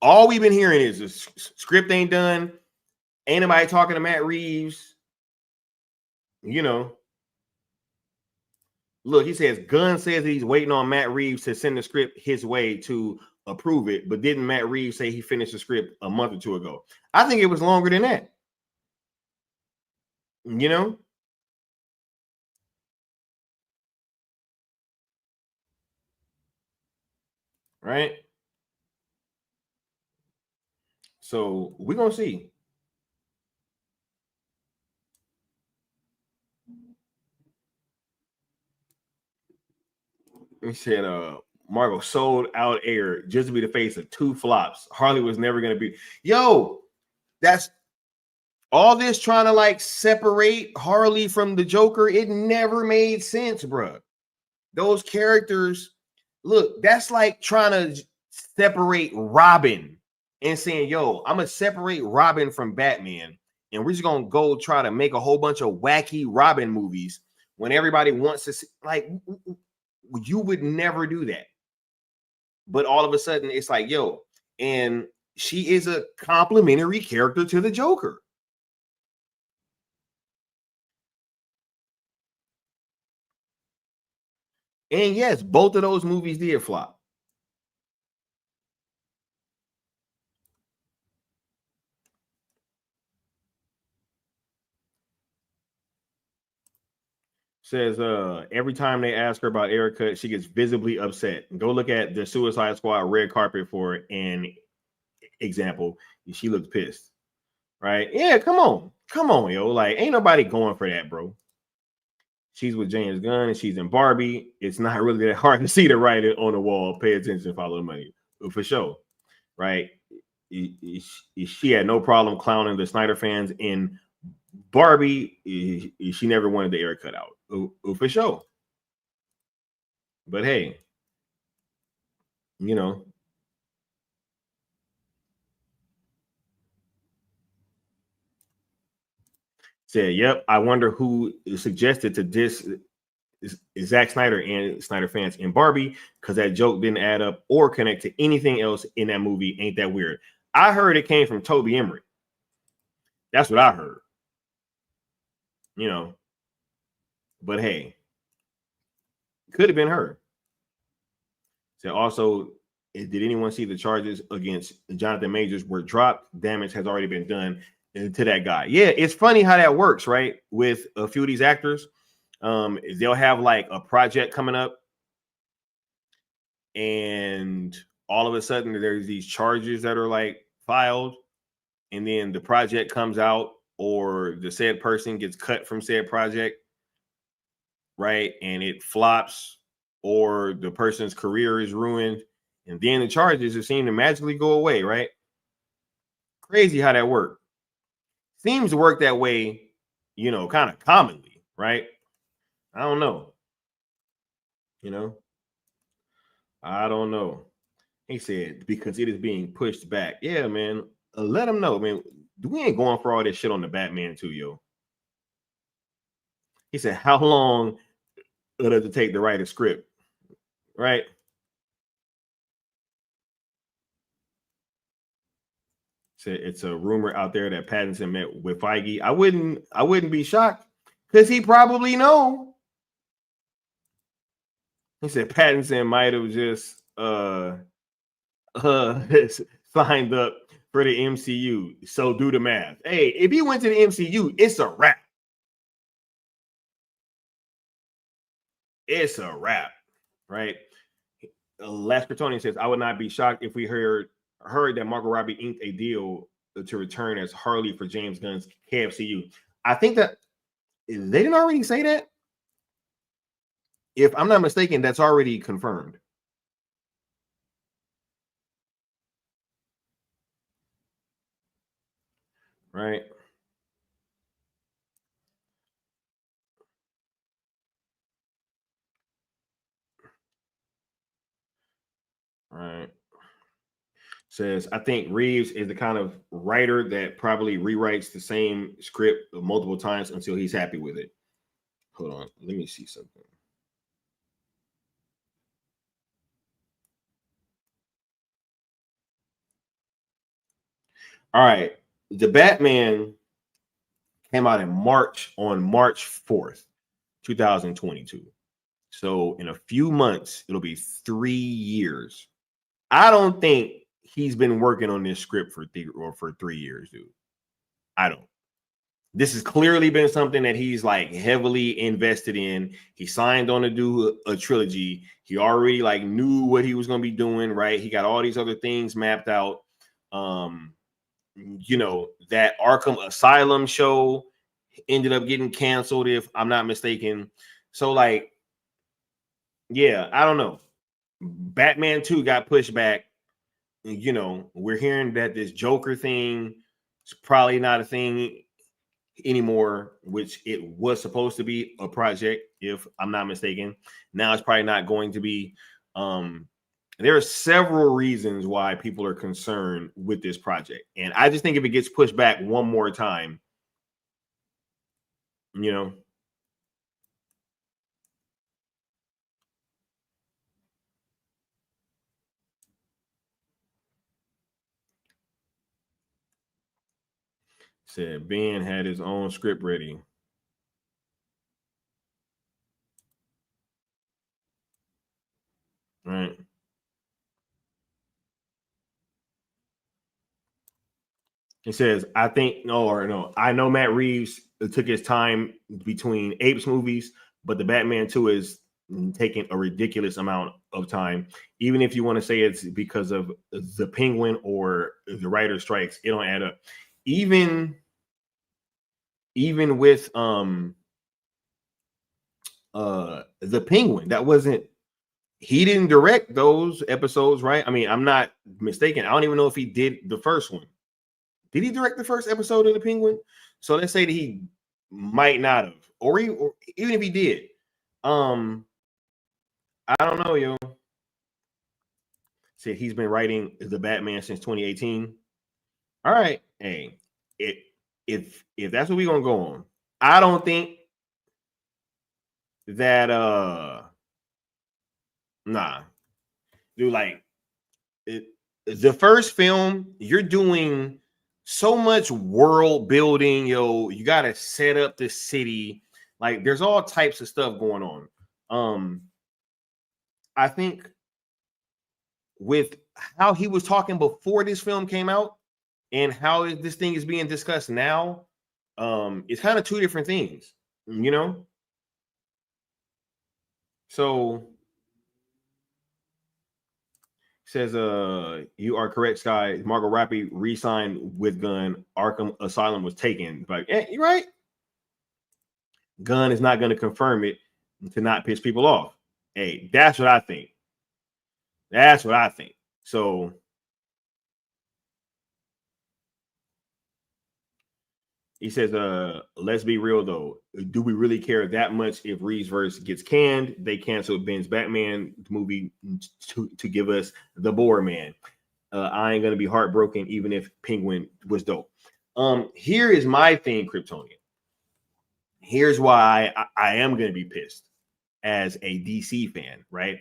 All we've been hearing is the script ain't done. Ain't nobody talking to Matt Reeves. You know. Look, he says Gunn says he's waiting on Matt Reeves to send the script his way to approve it, but didn't Matt Reeves say he finished the script a month or two ago? I think it was longer than that. You know? Right? So we're gonna see. He said Margot sold out air just to be the face of 2 flops. Harley was never gonna be. Yo, that's all this trying to like separate Harley from the Joker. It never made sense, bro. Those characters, look, that's like trying to separate Robin and saying, yo, I'm gonna separate Robin from Batman, and we're just gonna go try to make a whole bunch of wacky Robin movies when everybody wants to see, like, you would never do that. But all of a sudden, it's like, yo, and she is a complimentary character to the Joker. And yes, both of those movies did flop. Says every time they ask her about Erica, she gets visibly upset. Go look at the Suicide Squad red carpet for an example. She looks pissed. Right? Yeah, come on, yo. Like, ain't nobody going for that, bro. She's with James Gunn and she's in Barbie. It's not really that hard to see the writing on the wall. Pay attention, follow the money. For sure. Right? She had no problem clowning the Snyder fans in Barbie. She never wanted the air cut out. For sure. But hey, you know, said, yep, I wonder who suggested to diss Zack Snyder and Snyder fans in Barbie, because that joke didn't add up or connect to anything else in that movie. Ain't that weird? I heard it came from Toby Emmerich. That's what I heard. You know, but hey, could have been her. So also, did anyone see the charges against Jonathan Majors were dropped? Damage has already been done to that guy. Yeah, it's funny how that works, right? With a few of these actors, they'll have like a project coming up, and all of a sudden there's these charges that are like filed, and then the project comes out, or the said person gets cut from said project, right? And it flops, or the person's career is ruined, and then the charges just seem to magically go away, right? Crazy how that works. Seems to work that way, you know, kind of commonly, right? I don't know. You know, I don't know. He said, because it is being pushed back. Yeah, man. Let them know, man. We ain't going for all this shit on the Batman too, yo. He said, how long does it take to write a script? Right? Said it's a rumor out there that Pattinson met with Feige. I wouldn't be shocked, because he probably know. He said Pattinson might have just signed up for the MCU. So do the math. Hey, if he went to the MCU, it's a wrap. It's a wrap, right? Last Kryptonian says, I would not be shocked if we heard that Margot Robbie inked a deal to return as Harley for James Gunn's KFCU. I think that they didn't already say that. If I'm not mistaken, that's already confirmed. Right? Right. Says, I think Reeves is the kind of writer that probably rewrites the same script multiple times until he's happy with it. Hold on. Let me see something. All right. The Batman came out on March 4th, 2022. So in a few months, it'll be 3 years. I don't think he's been working on this script for 3 years, dude. I don't. This has clearly been something that he's like heavily invested in. He signed on to do a trilogy. He already like knew what he was going to be doing, right? He got all these other things mapped out. You know, that Arkham Asylum show ended up getting canceled, if I'm not mistaken. So like, yeah, I don't know. Batman 2 got pushed back. You know, we're hearing that this Joker thing is probably not a thing anymore, which it was supposed to be a project, if I'm not mistaken. Now it's probably not going to be. There are several reasons why people are concerned with this project. And I just think if it gets pushed back one more time, you know. Said Ben had his own script ready. Right. He says, I know Matt Reeves took his time between Apes movies, but the Batman 2 is taking a ridiculous amount of time. Even if you want to say it's because of the Penguin or the writer strikes, it don't add up. Even with the Penguin, he didn't direct those episodes, right? I mean, I'm not mistaken. I don't even know if he did the first one. Did he direct the first episode of the Penguin? So let's say that he might not have, or even if he did, I don't know, yo. Said he's been writing the Batman since 2018. All right, hey, if that's what we're gonna go on, I don't think that nah, dude, like the first film, you're doing so much world building, yo. You got to set up the city. Like, there's all types of stuff going on. I think with how he was talking before this film came out and how this thing is being discussed now, it's kind of two different things, you know. So says, you are correct, Sky. Margot Robbie re-signed with Gunn. Arkham Asylum was taken. Like, you're right. Gunn is not going to confirm it to not piss people off. Hey, that's what I think. That's what I think. So he says, let's be real though. Do we really care that much if Reeves-verse gets canned? They canceled Ben's Batman movie to give us the Boar Man. I ain't gonna be heartbroken even if Penguin was dope. Here is my thing, Kryptonian. Here's why I am gonna be pissed as a DC fan, right?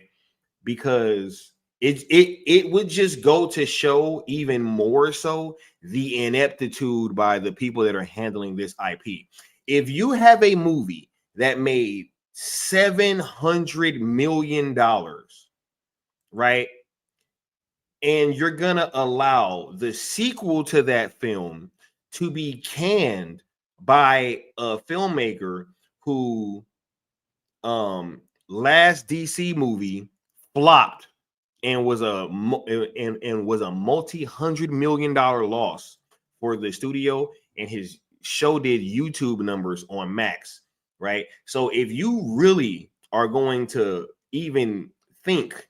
Because it would just go to show even more so the ineptitude by the people that are handling this IP. If you have a movie that made $700 million, right? And you're gonna allow the sequel to that film to be canned by a filmmaker who last DC movie flopped and was a multi-$100 million loss for the studio, and his show did YouTube numbers on Max, right? So if you really are going to even think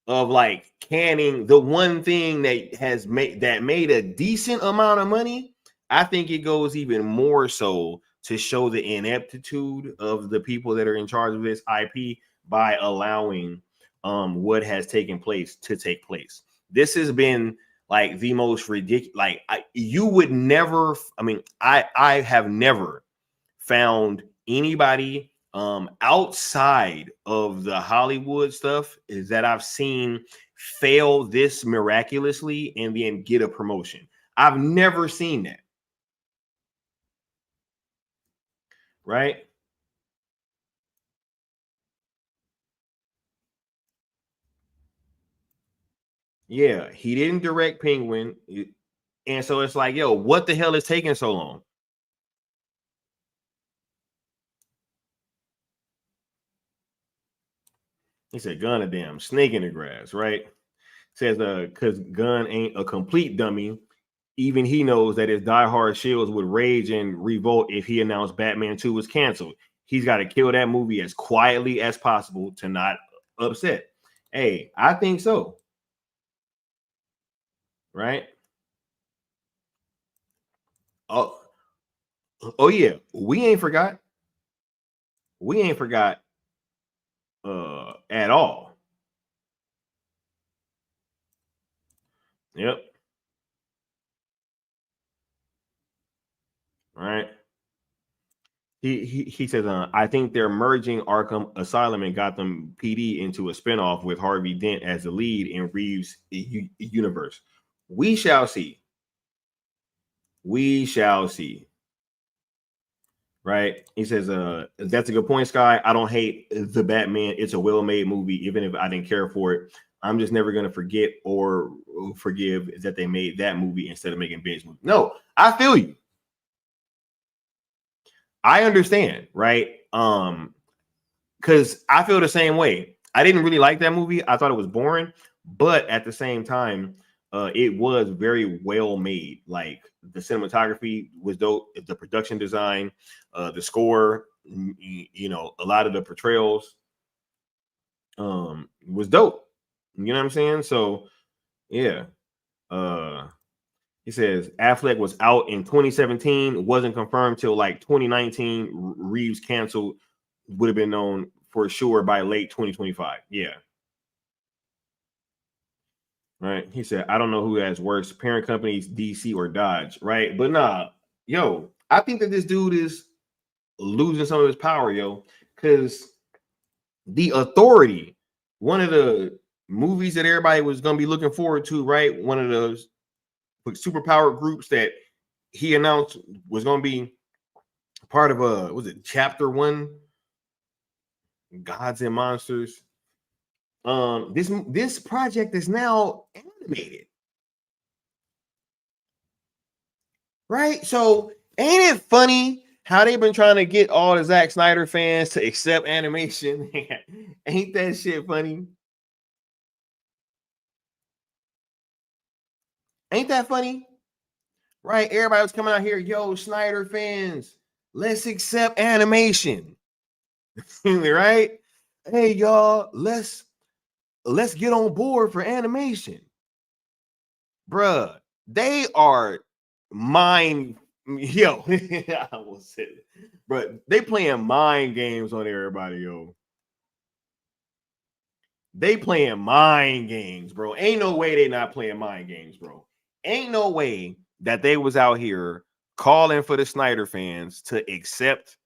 of like canning the one thing that made a decent amount of money, I think it goes even more so to show the ineptitude of the people that are in charge of this IP by allowing what has taken place to take place. This has been like the most ridiculous. Like you would never. I mean, I have never found anybody outside of the Hollywood stuff is that I've seen fail this miraculously and then get a promotion. I've never seen that. Right? Yeah, he didn't direct Penguin. And so it's like, yo, what the hell is taking so long? He said, Gunn a damn snake in the grass, right? Says, because Gunn ain't a complete dummy. Even he knows that his diehard shields would rage and revolt if he announced Batman 2 was canceled. He's got to kill that movie as quietly as possible to not upset. Hey, I think so. Right? Oh yeah, we ain't forgot. We ain't forgot at all. Yep. Right. He says, I think they're merging Arkham Asylum and Gotham PD into a spinoff with Harvey Dent as the lead in Reeves' universe. We shall see. We shall see. Right? He says, that's a good point, Sky. I don't hate the Batman. It's a well-made movie, even if I didn't care for it. I'm just never going to forget or forgive that they made that movie instead of making binge movie. No, I feel you. I understand, right? Because I feel the same way. I didn't really like that movie. I thought it was boring, but at the same time, it was very well made. Like the cinematography was dope, the production design, the score, you know, a lot of the portrayals was dope. You know what I'm saying? So yeah. He says Affleck was out in 2017, wasn't confirmed till like 2019. Reeves canceled, would have been known for sure by late 2025. Yeah. Right. He said, I don't know who has worse, parent companies, DC or Dodge. Right. But nah, yo, I think that this dude is losing some of his power, yo, because The Authority, one of the movies that everybody was going to be looking forward to, right? One of those superpower groups that he announced was going to be part of chapter 1, Gods and Monsters. This project is now animated, right? So ain't it funny how they've been trying to get all the Zack Snyder fans to accept animation? Ain't that shit funny? Ain't that funny? Right? Everybody was coming out here, yo, Snyder fans, let's accept animation. Right? Hey, y'all, let's get on board for animation. Bruh, they are mind, yo, I almost said it. But they playing mind games on everybody, yo. They playing mind games, bro. Ain't no way they not playing mind games, bro. Ain't no way that they was out here calling for the Snyder fans to accept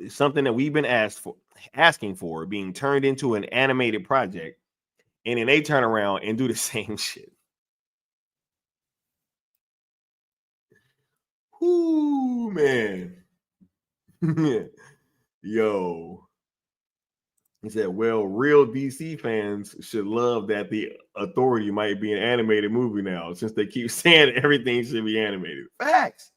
something that we've been asking for being turned into an animated project, and then they turn around and do the same shit. Ooh, man. Yo. He said, well, real DC fans should love that The Authority might be an animated movie now, since they keep saying everything should be animated. Facts.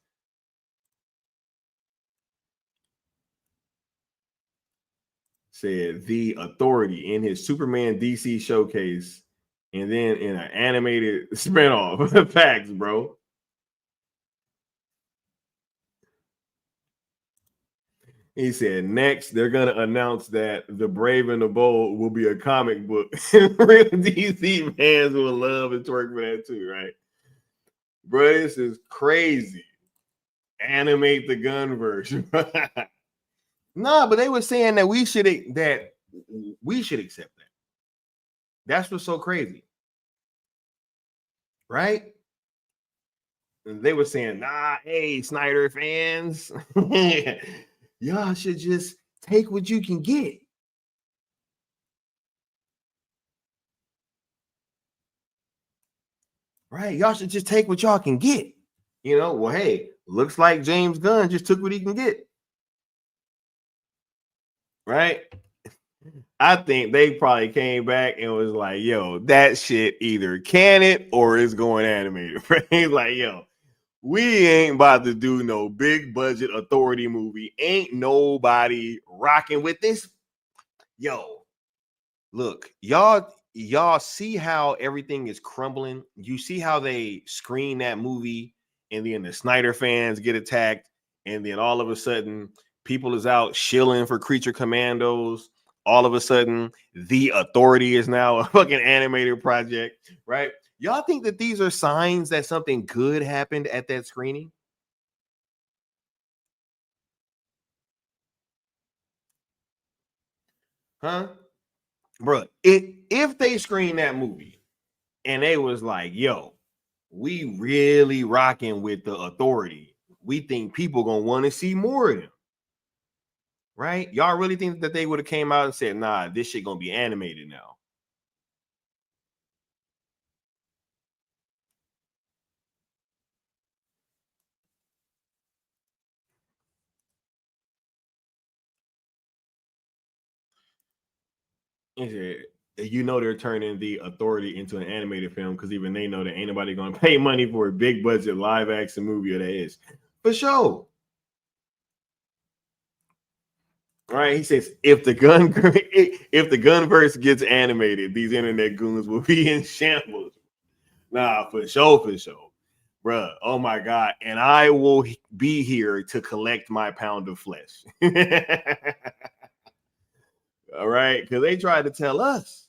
Said The Authority in his Superman DC showcase, and then in an animated spinoff. Facts, bro. He said, next, they're going to announce that The Brave and the Bold will be a comic book. Real DC fans will love and twerk for that too, right? Bro, this is crazy. Animate the Gunn version. Nah, but they were saying that we should accept that. That's what's so crazy. Right? And they were saying, nah, hey, Snyder fans. Y'all should just take what you can get. right? Y'all should just take what y'all can get. You know, well, hey, looks like James Gunn just took what he can get. Right? I think they probably came back and was like, yo, that shit either canon or it's going animated. Right? Like, yo, we ain't about to do no big budget authority movie. Ain't nobody rocking with this. Yo, look, y'all see how everything is crumbling. You see how they screen that movie and then the Snyder fans get attacked, and then all of a sudden people is out shilling for Creature Commandos. All of a sudden the Authority is now a fucking animated project, right? Y'all think that these are signs that something good happened at that screening? Huh? Bro, if they screen that movie and they was like, yo, we really rocking with the Authority, we think people gonna want to see more of them, right? Y'all really think that they would have came out and said, nah, this shit gonna be animated now? You know they're turning the Authority into an animated film because even they know that ain't nobody gonna pay money for a big budget live action movie. That is for sure. Right? He says if the Gunverse gets animated, these internet goons will be in shambles. Nah, for sure, bruh. Oh my god, and I will be here to collect my pound of flesh. All right, because they tried to tell us.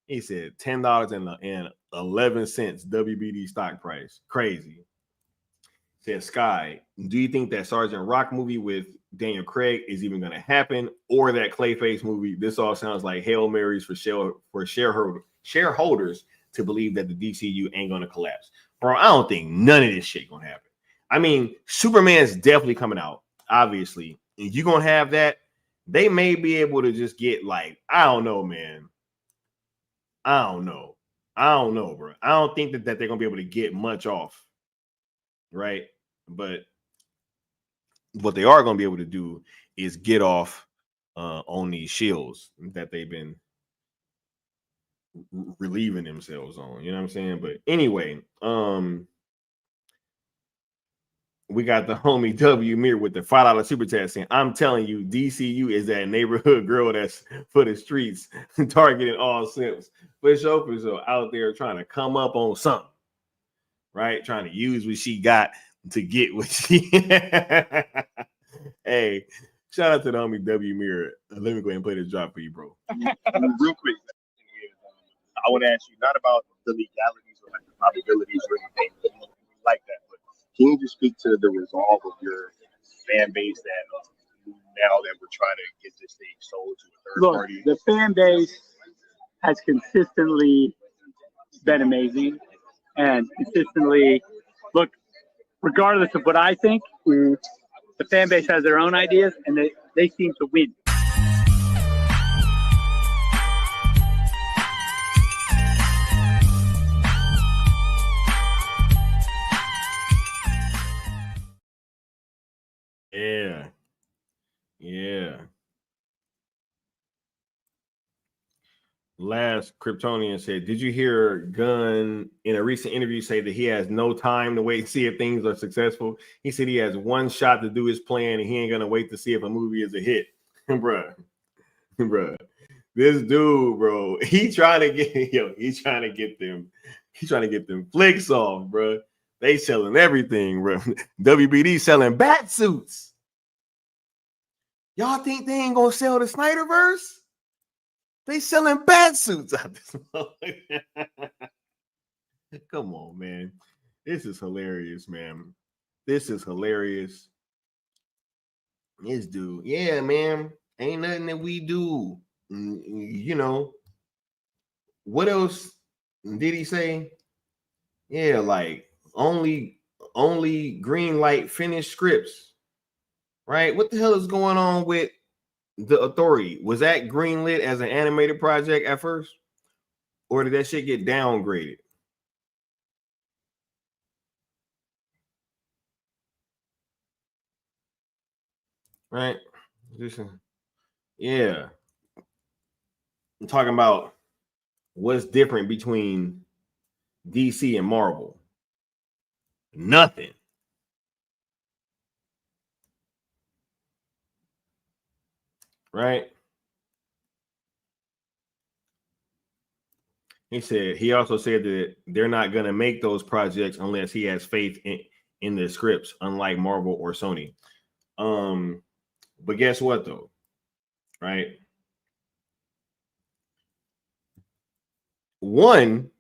He said $10.11 WBD stock price. Crazy. Said Sky, do you think that Sergeant Rock movie with Daniel Craig is even going to happen, or that Clayface movie? This all sounds like Hail Marys for shareholders to believe that the DCU ain't going to collapse. Bro, I don't think none of this shit going to happen. I mean, Superman's definitely coming out, obviously. And you're going to have that. They may be able to just get like, I don't know, man. I don't know, bro. I don't think that they're going to be able to get much off. Right? But what they are going to be able to do is get off on these shields that they've been relieving themselves on. You know what I'm saying? But anyway, we got the homie W Mir with the $5 super chat saying, I'm telling you, DCU is that neighborhood girl that's for the streets, targeting all simps. For sure, out there trying to come up on something. Right? Trying to use what she got to get what she. Hey, shout out to the homie W Mirror. Let me go ahead and play this drop for you, bro. Real quick, I want to ask you not about the legalities or like the probabilities or anything like that, but can you just speak to the resolve of your fan base that now that we're trying to get this thing sold to a third party? The fan base has consistently been amazing. And consistently, look, regardless of what I think, the fan base has their own ideas, and they seem to win. Yeah. Last Kryptonian said, did you hear Gunn in a recent interview say that he has no time to wait and see if things are successful? He said he has one shot to do his plan and he ain't gonna wait to see if a movie is a hit. Bruh. This dude, bro, he's trying to get them flicks off, bro. They selling everything, bro. WBD selling bat suits. Y'all think they ain't gonna sell the SnyderVerse? They selling bat suits out this. Come on, man. This is hilarious, man. This is hilarious. This dude, yeah, man. Ain't nothing that we do. You know, what else did he say? Yeah, like only green light finished scripts. Right? What the hell is going on with the Authority? Was that greenlit as an animated project at first? Or did that shit get downgraded? right? Yeah. I'm talking about what's different between DC and Marvel. Nothing. Right? He also said that they're not going to make those projects unless he has faith in the scripts, unlike Marvel or Sony. But guess what though? Right? One,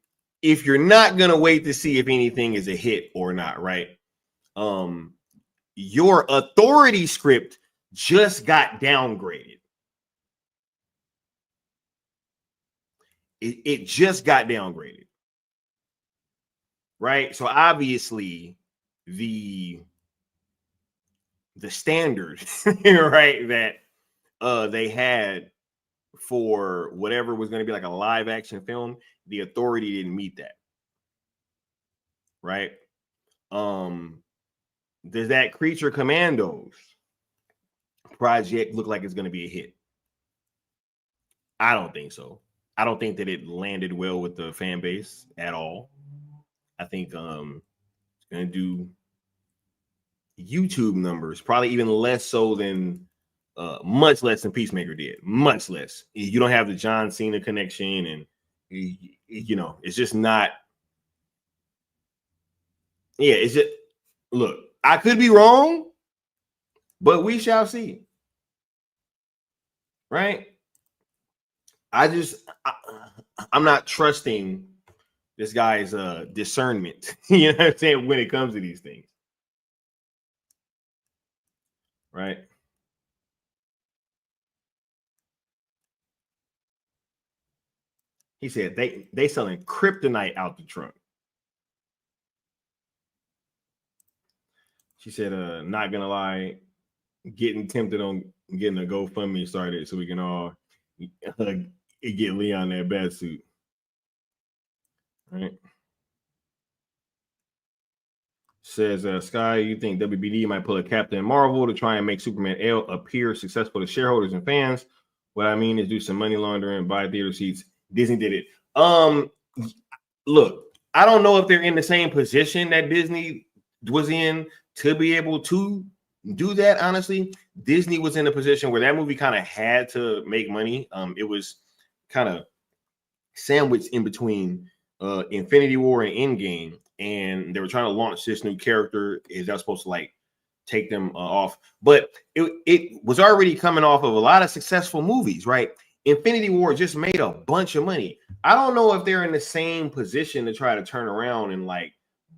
if you're not going to wait to see if anything is a hit or not, right? Your Authority script just got downgraded. It just got downgraded. Right? So obviously the standard, right, that they had for whatever was going to be like a live action film, the Authority didn't meet that. Right? Does that Creature Commandos project look like it's going to be a hit? I don't think so. I don't think that it landed well with the fan base at all. I think it's going to do YouTube numbers, probably even less so than much less than Peacemaker did. Much less. You don't have the John Cena connection, and you know, it's just not. Yeah, it's just, look, I could be wrong, but we shall see. Right? I'm not trusting this guy's discernment, you know what I'm saying, when it comes to these things. Right? He said they selling kryptonite out the trunk. She said, not gonna lie, getting tempted on getting a GoFundMe started so we can all get Leon that bad suit. Right? Says Sky, you think WBD might pull a Captain Marvel to try and make Superman L appear successful to shareholders and fans? What I mean is do some money laundering, buy theater seats. Disney did it. Look, I don't know if they're in the same position that Disney was in to be able to do that. Honestly, Disney was in a position where that movie kind of had to make money. It was kind of sandwiched in between Infinity War and Endgame, and they were trying to launch this new character. Is that supposed to like take them off? But it was already coming off of a lot of successful movies, right? Infinity War just made a bunch of money. I don't know if they're in the same position to try to turn around and like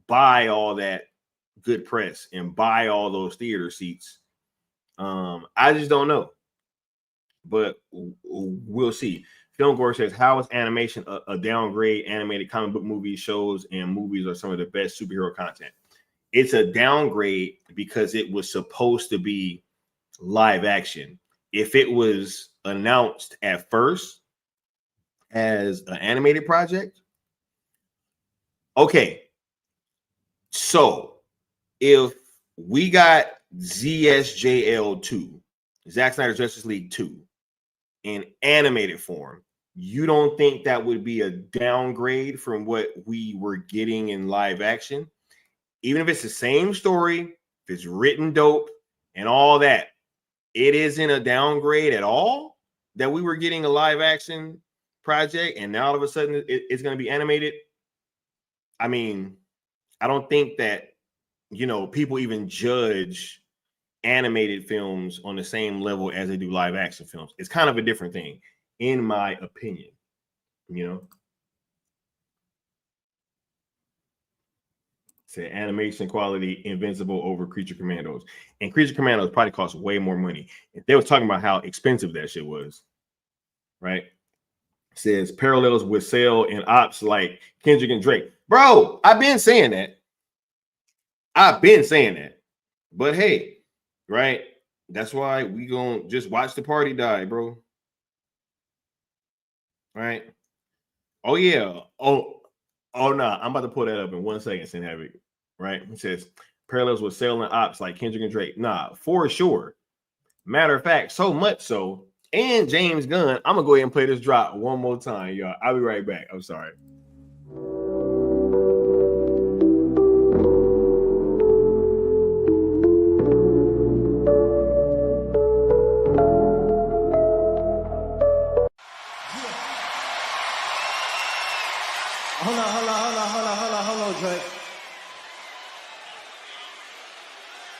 buy all that good press and buy all those theater seats. I just don't know, but we'll see. Film Gore says, how is animation a downgrade? Animated comic book movies, shows, and movies are some of the best superhero content. It's a downgrade because it was supposed to be live action. If it was announced at first as an animated project, okay. So if we got ZSJL2, Zack Snyder's Justice League 2, in animated form, you don't think that would be a downgrade from what we were getting in live action? Even if it's the same story, if it's written dope and all that, it isn't a downgrade at all that we were getting a live action project and now all of a sudden it's going to be animated. I mean, I don't think that, you know, people even judge animated films on the same level as they do live action films. It's kind of a different thing, in my opinion, you know. Say animation quality invincible over Creature Commandos, and Creature Commandos probably cost way more money. If they was talking about how expensive that shit was, right? Says parallels with Sale and Ops like Kendrick and Drake. Bro, I've been saying that. But hey, right? That's why we gonna just watch the party die, bro. Right? Oh yeah. Oh no. I'm about to pull that up in 1 second, Sin Havoc. Right? It says parallels with Sale and Ops like Kendrick and Drake. Nah, for sure. Matter of fact, so much so, and James Gunn, I'm gonna go ahead and play this drop one more time, y'all. I'll be right back. I'm sorry. Hold on, Drake.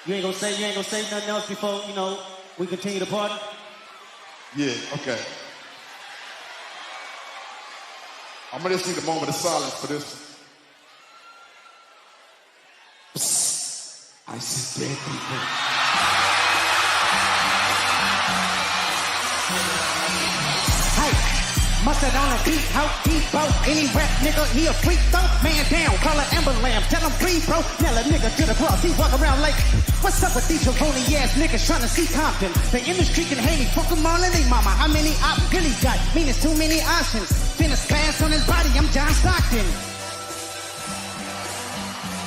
You ain't gonna say nothing else before, we continue the party? Yeah, okay. I'm gonna just need a moment of silence for this. Psst. I see dead people. Mustard on a beat, how deep, bro. Any rap nigga, he a freak, though. Man down, call an ambulance, tell him breathe, bro. Nail a nigga to the cross, he walk around like, what's up with these jabroni ass niggas trying to see Compton? The industry can hate me, fuck them all and they mama. How many op really got? Mean it's too many options. Been a spaz on his body, I'm John Stockton.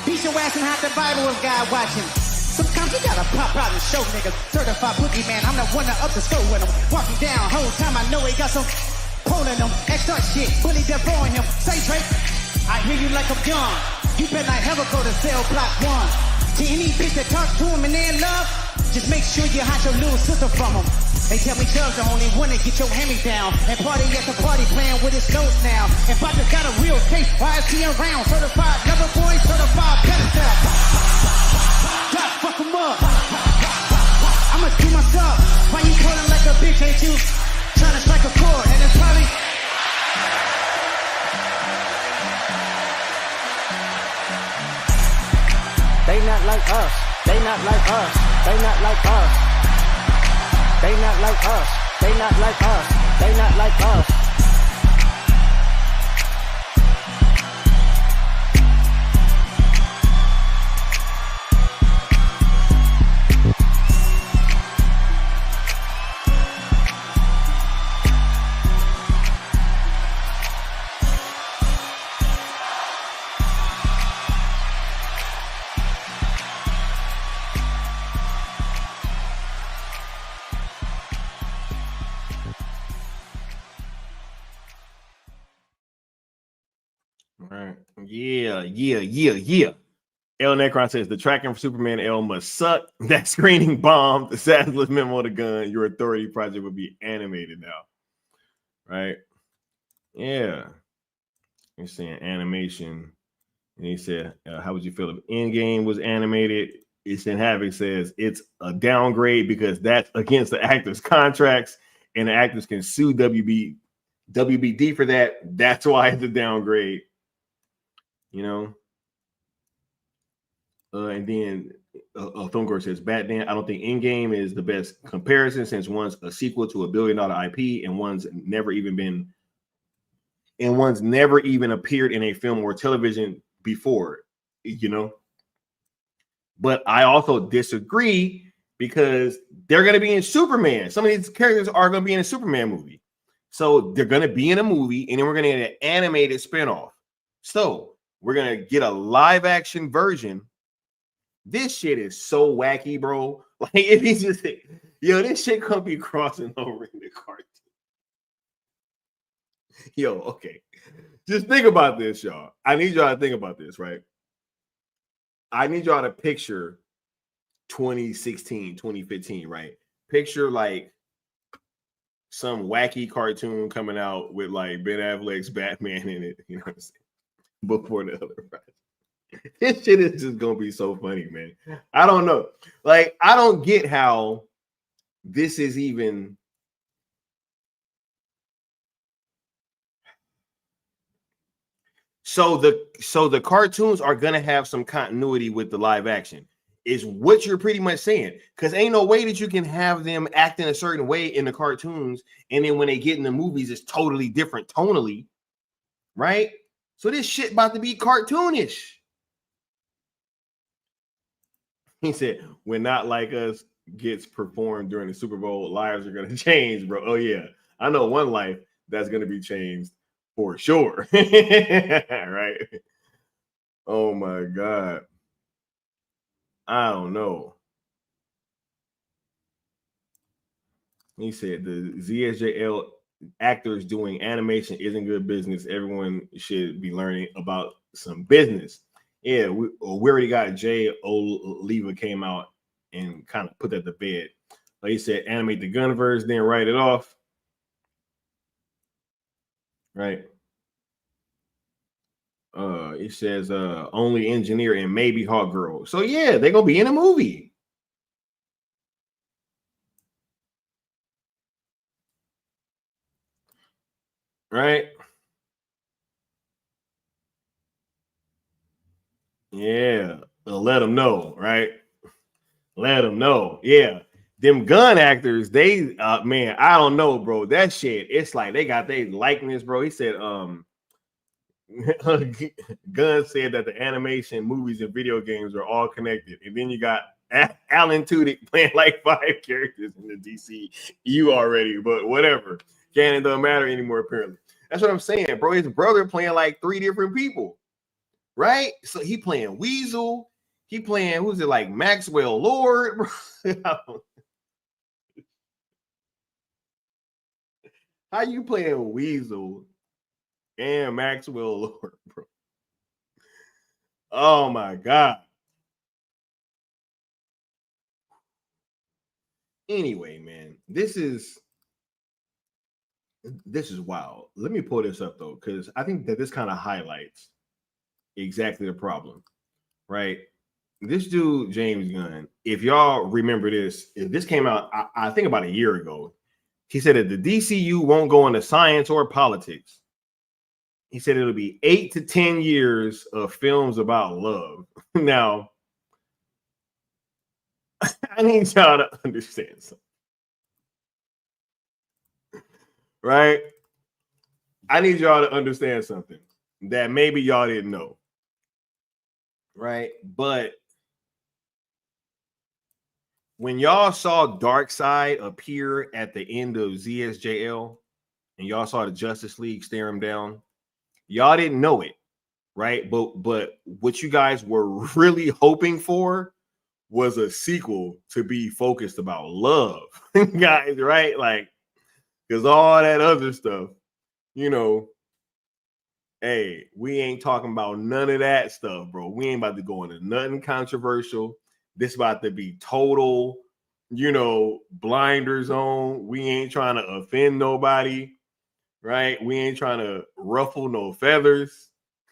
Beat your ass and hide the Bible if God watching. Sometimes you gotta pop out and show niggas. Certified boogie man, I'm the one that up the score with him. Walking down, whole time I know he got some pulling him, extra shit, bully devouring him. Say Drake, I hear you like I'm young. You better not ever go to cell block 1. To any bitch that talks to him and they're in love, just make sure you hide your little sister from him. They tell me Chubb's the only one that get your hand me down. And party at the party playing with his notes now. And Bobby got a real case, why is he around? Certified lover boy, certified pedestal. God, fuck him up. I'ma do myself. Why you calling like a bitch, ain't you? Trying to strike a chord, and it's probably they not like us. They not like us. They not like us. They not like us. They not like us. They not like us. Right. Yeah. El Necron says the tracking for Superman L must suck. That screening bombed. The Sadler's memo to Gunn. Your Authority project would be animated now. Right. Yeah. You're saying animation. And he said, how would you feel if Endgame was animated? Easton Havoc says it's a downgrade because that's against the actors' contracts and the actors can sue WBD for that. That's why it's a downgrade. And then Thongor says, Batman, I don't think Endgame is the best comparison since one's a sequel to $1 billion IP and one's never even appeared in a film or television before, But I also disagree because they're going to be in Superman. Some of these characters are going to be in a Superman movie. So they're going to be in a movie and then we're going to get an animated spinoff. So we're going to get a live action version. This shit is so wacky, bro. Like, if he's just, this shit could be crossing over in the cartoon. Okay. Just think about this, y'all. I need y'all to think about this, right? I need y'all to picture 2016, 2015, right? Picture like some wacky cartoon coming out with like Ben Affleck's Batman in it, you know what I'm saying? Before the other, right? This shit is just gonna be so funny, man. I don't know. Like, I don't get how this is even. So the cartoons are gonna have some continuity with the live action, is what you're pretty much saying. Because ain't no way that you can have them acting a certain way in the cartoons, and then when they get in the movies, it's totally different tonally, right? So this shit about to be cartoonish. He said, when Not Like Us gets performed during the Super Bowl, lives are going to change, bro. Oh, yeah. I know one life that's going to be changed for sure. Right? Oh, my God. I don't know. He said the ZSJL actors doing animation isn't good business. Everyone should be learning about some business. Yeah, we already got Jay Oliva came out and kind of put that to bed. Like he said, animate the Gunverse, then write it off. Right. It says only engineer and maybe Hawk Girl. So yeah, they're gonna be in a movie. Right? Yeah. Let them know, right? Let them know. Yeah. Them gun actors, they man, I don't know, bro. That shit, it's like they got their likeness, bro. He said, Gunn said that the animation, movies, and video games are all connected. And then you got Alan Tudyk playing like 5 characters in the DCU already, but whatever. Canon doesn't matter anymore, apparently. That's what I'm saying, bro. His brother playing like 3 different people, right? So he playing Weasel. He playing, who's it, like Maxwell Lord, bro? How you playing Weasel and Maxwell Lord, bro? Oh my God. Anyway, man, this is wild. Let me pull this up though, because I think that this kind of highlights exactly the problem, right? This dude, James Gunn, if y'all remember this, if this came out, I think about a year ago, he said that the DCU won't go into science or politics. He said it'll be 8 to 10 years of films about love. Now, I need y'all to understand something. Right? I need y'all to understand something that maybe y'all didn't know. Right? But when y'all saw Darkseid appear at the end of ZSJL and y'all saw the Justice League stare him down, y'all didn't know it, right? But what you guys were really hoping for was a sequel to be focused about love, guys, right? Like, because all that other stuff, you know, hey, we ain't talking about none of that stuff, bro. We ain't about to go into nothing controversial. This about to be total, you know, blinders on. We ain't trying to offend nobody, right? We ain't trying to ruffle no feathers,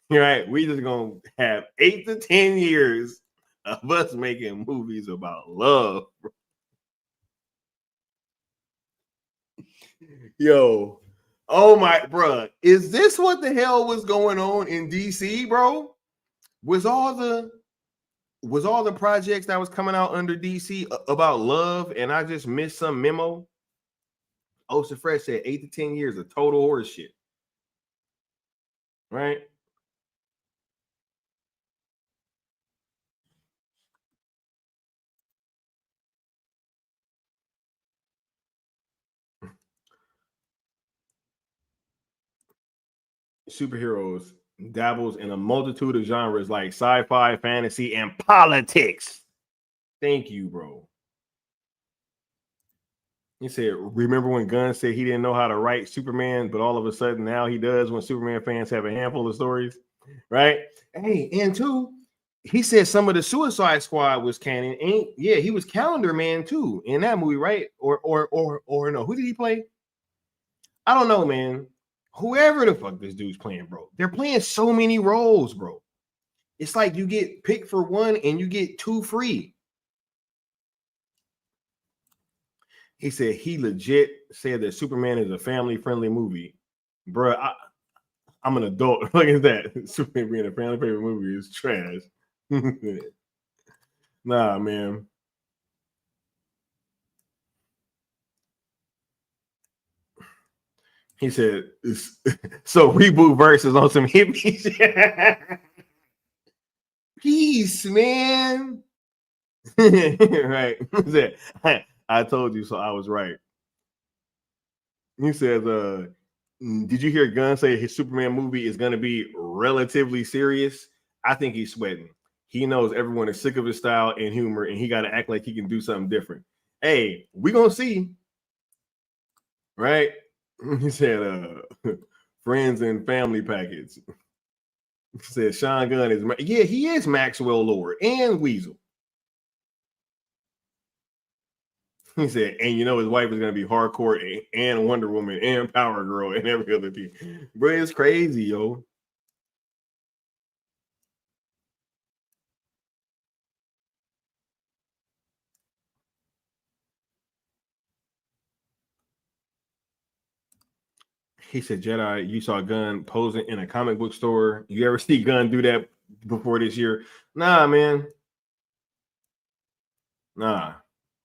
right? We just gonna have 8 to 10 years of us making movies about love. Yo, oh my, bro, is this what the hell was going on in DC, bro? Was all the projects that was coming out under DC about love, and I just missed some memo? Ocean Fresh said 8 to 10 years of total horse shit, right? Superheroes dabbles in a multitude of genres like sci-fi, fantasy, and politics. Thank you, bro. He said, remember when Gunn said he didn't know how to write Superman, but all of a sudden now he does when Superman fans have a handful of stories, right? Hey, and two, he said some of the Suicide Squad was canon. Yeah, he was Calendar Man too in that movie, right? Or no, who did he play? I don't know, man. Whoever the fuck this dude's playing, bro. They're playing so many roles, bro. It's like you get picked for one and you get 2 free. He said he legit said that Superman is a family-friendly movie. Bro, I'm an adult. Look at that. Superman being a family-friendly movie is trash. Nah, man. He said, so reboot verses on some hippies. Peace, man. Right. I told you so. I was right. He says, did you hear Gunn say his Superman movie is going to be relatively serious? I think he's sweating. He knows everyone is sick of his style and humor, and he got to act like he can do something different. Hey, we're going to see. right? He said, friends and family package. He said Sean Gunn is, yeah, he is Maxwell Lord and Weasel. He said, and you know his wife is gonna be hardcore and Wonder Woman and Power Girl and every other thing. Bro, it's crazy, yo. He said, Jedi, you saw Gunn posing in a comic book store. You ever see Gunn do that before this year? Nah, man. Nah.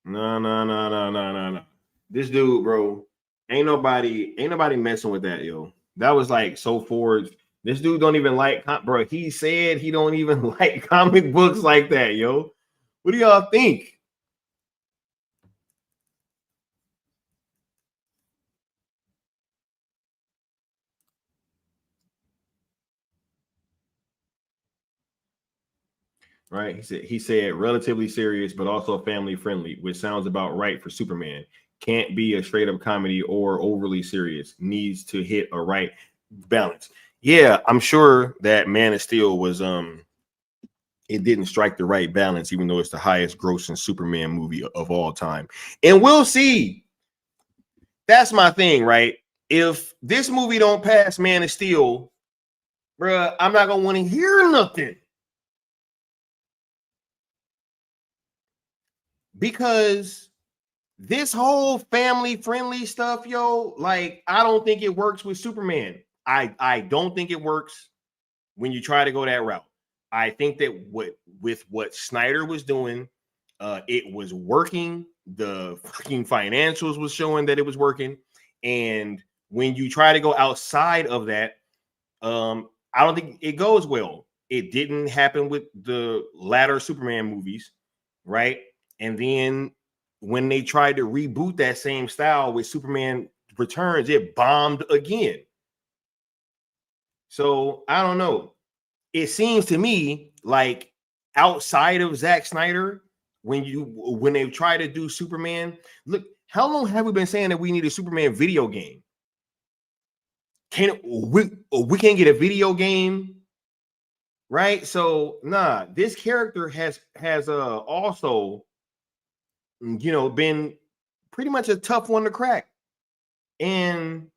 No. This dude, bro, ain't nobody messing with that, yo. That was like so forward. This dude don't even like, bro. He said he don't even like comic books like that, yo. What do y'all think? Right? He said relatively serious, but also family friendly, which sounds about right for Superman. Can't be a straight up comedy or overly serious. Needs to hit a right balance. Yeah, I'm sure that Man of Steel was it didn't strike the right balance, even though it's the highest grossing Superman movie of all time. And we'll see. That's my thing, right? If this movie don't pass Man of Steel, bruh, I'm not gonna want to hear nothing. Because this whole family friendly stuff, yo, like I don't think it works with Superman. I don't think it works when you try to go that route. I think that what Snyder was doing, it was working. The fucking financials was showing that it was working. And when you try to go outside of that, I don't think it goes well. It didn't happen with the latter Superman movies, right? And then when they tried to reboot that same style with Superman Returns, it bombed again. So I don't know. It seems to me like outside of Zack Snyder, when they try to do Superman, look, how long have we been saying that we need a Superman video game? We can't get a video game, right? So nah, this character has also been pretty much a tough one to crack. And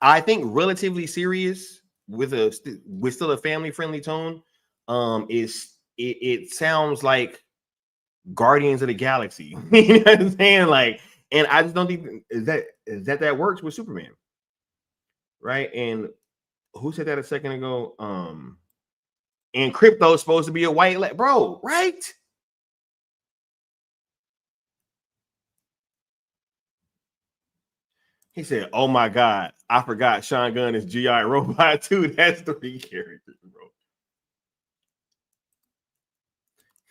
I think relatively serious with still a family friendly tone it sounds like Guardians of the Galaxy. You know what I'm saying? Like, and I just don't think that works with Superman, right? And who said that a second ago? And Crypto's supposed to be a white bro, right? He said, "Oh my God, I forgot Sean Gunn is G.I. Robot too. That's 3 characters, bro."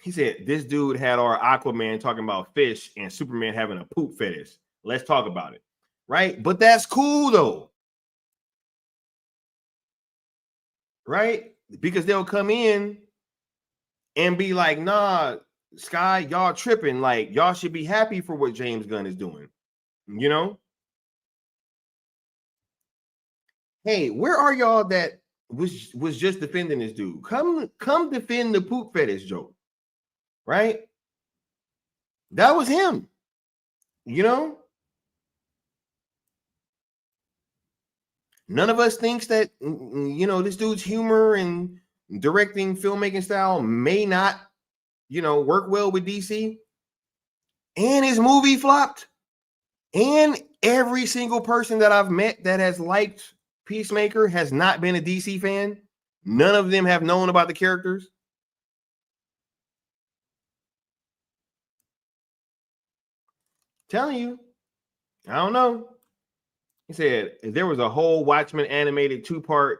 He said, "This dude had our Aquaman talking about fish and Superman having a poop fetish. Let's talk about it." Right? But that's cool though. Right? Because they'll come in and be like, "Nah, Sky, y'all tripping. Like, y'all should be happy for what James Gunn is doing." You know? Hey, where are y'all that was just defending this dude? Come defend the poop fetish joke. Right? That was him. You know? None of us thinks that this dude's humor and directing filmmaking style may not work well with DC. And his movie flopped. And every single person that I've met that has liked Peacemaker has not been a DC fan. None of them have known about the characters. Telling you, I don't know. He said there was a whole Watchmen animated 2-part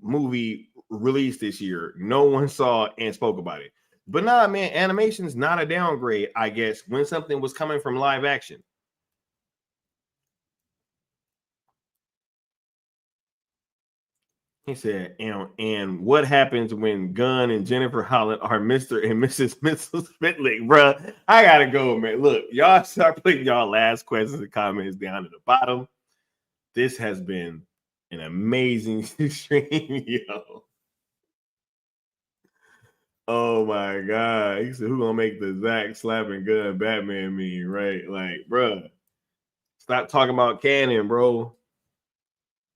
movie released this year. No one saw and spoke about it. But nah, man, animation's not a downgrade, I guess, when something was coming from live action. He said, and what happens when Gunn and Jennifer Holland are Mr. and Mrs. Spitlick, bruh? I gotta go, man. Look, y'all start putting y'all last questions and comments down at the bottom. This has been an amazing stream, yo. Oh my god. He said, who gonna make the Zack slapping Gunn Batman meme, right? Like, bruh, stop talking about Canon, bro.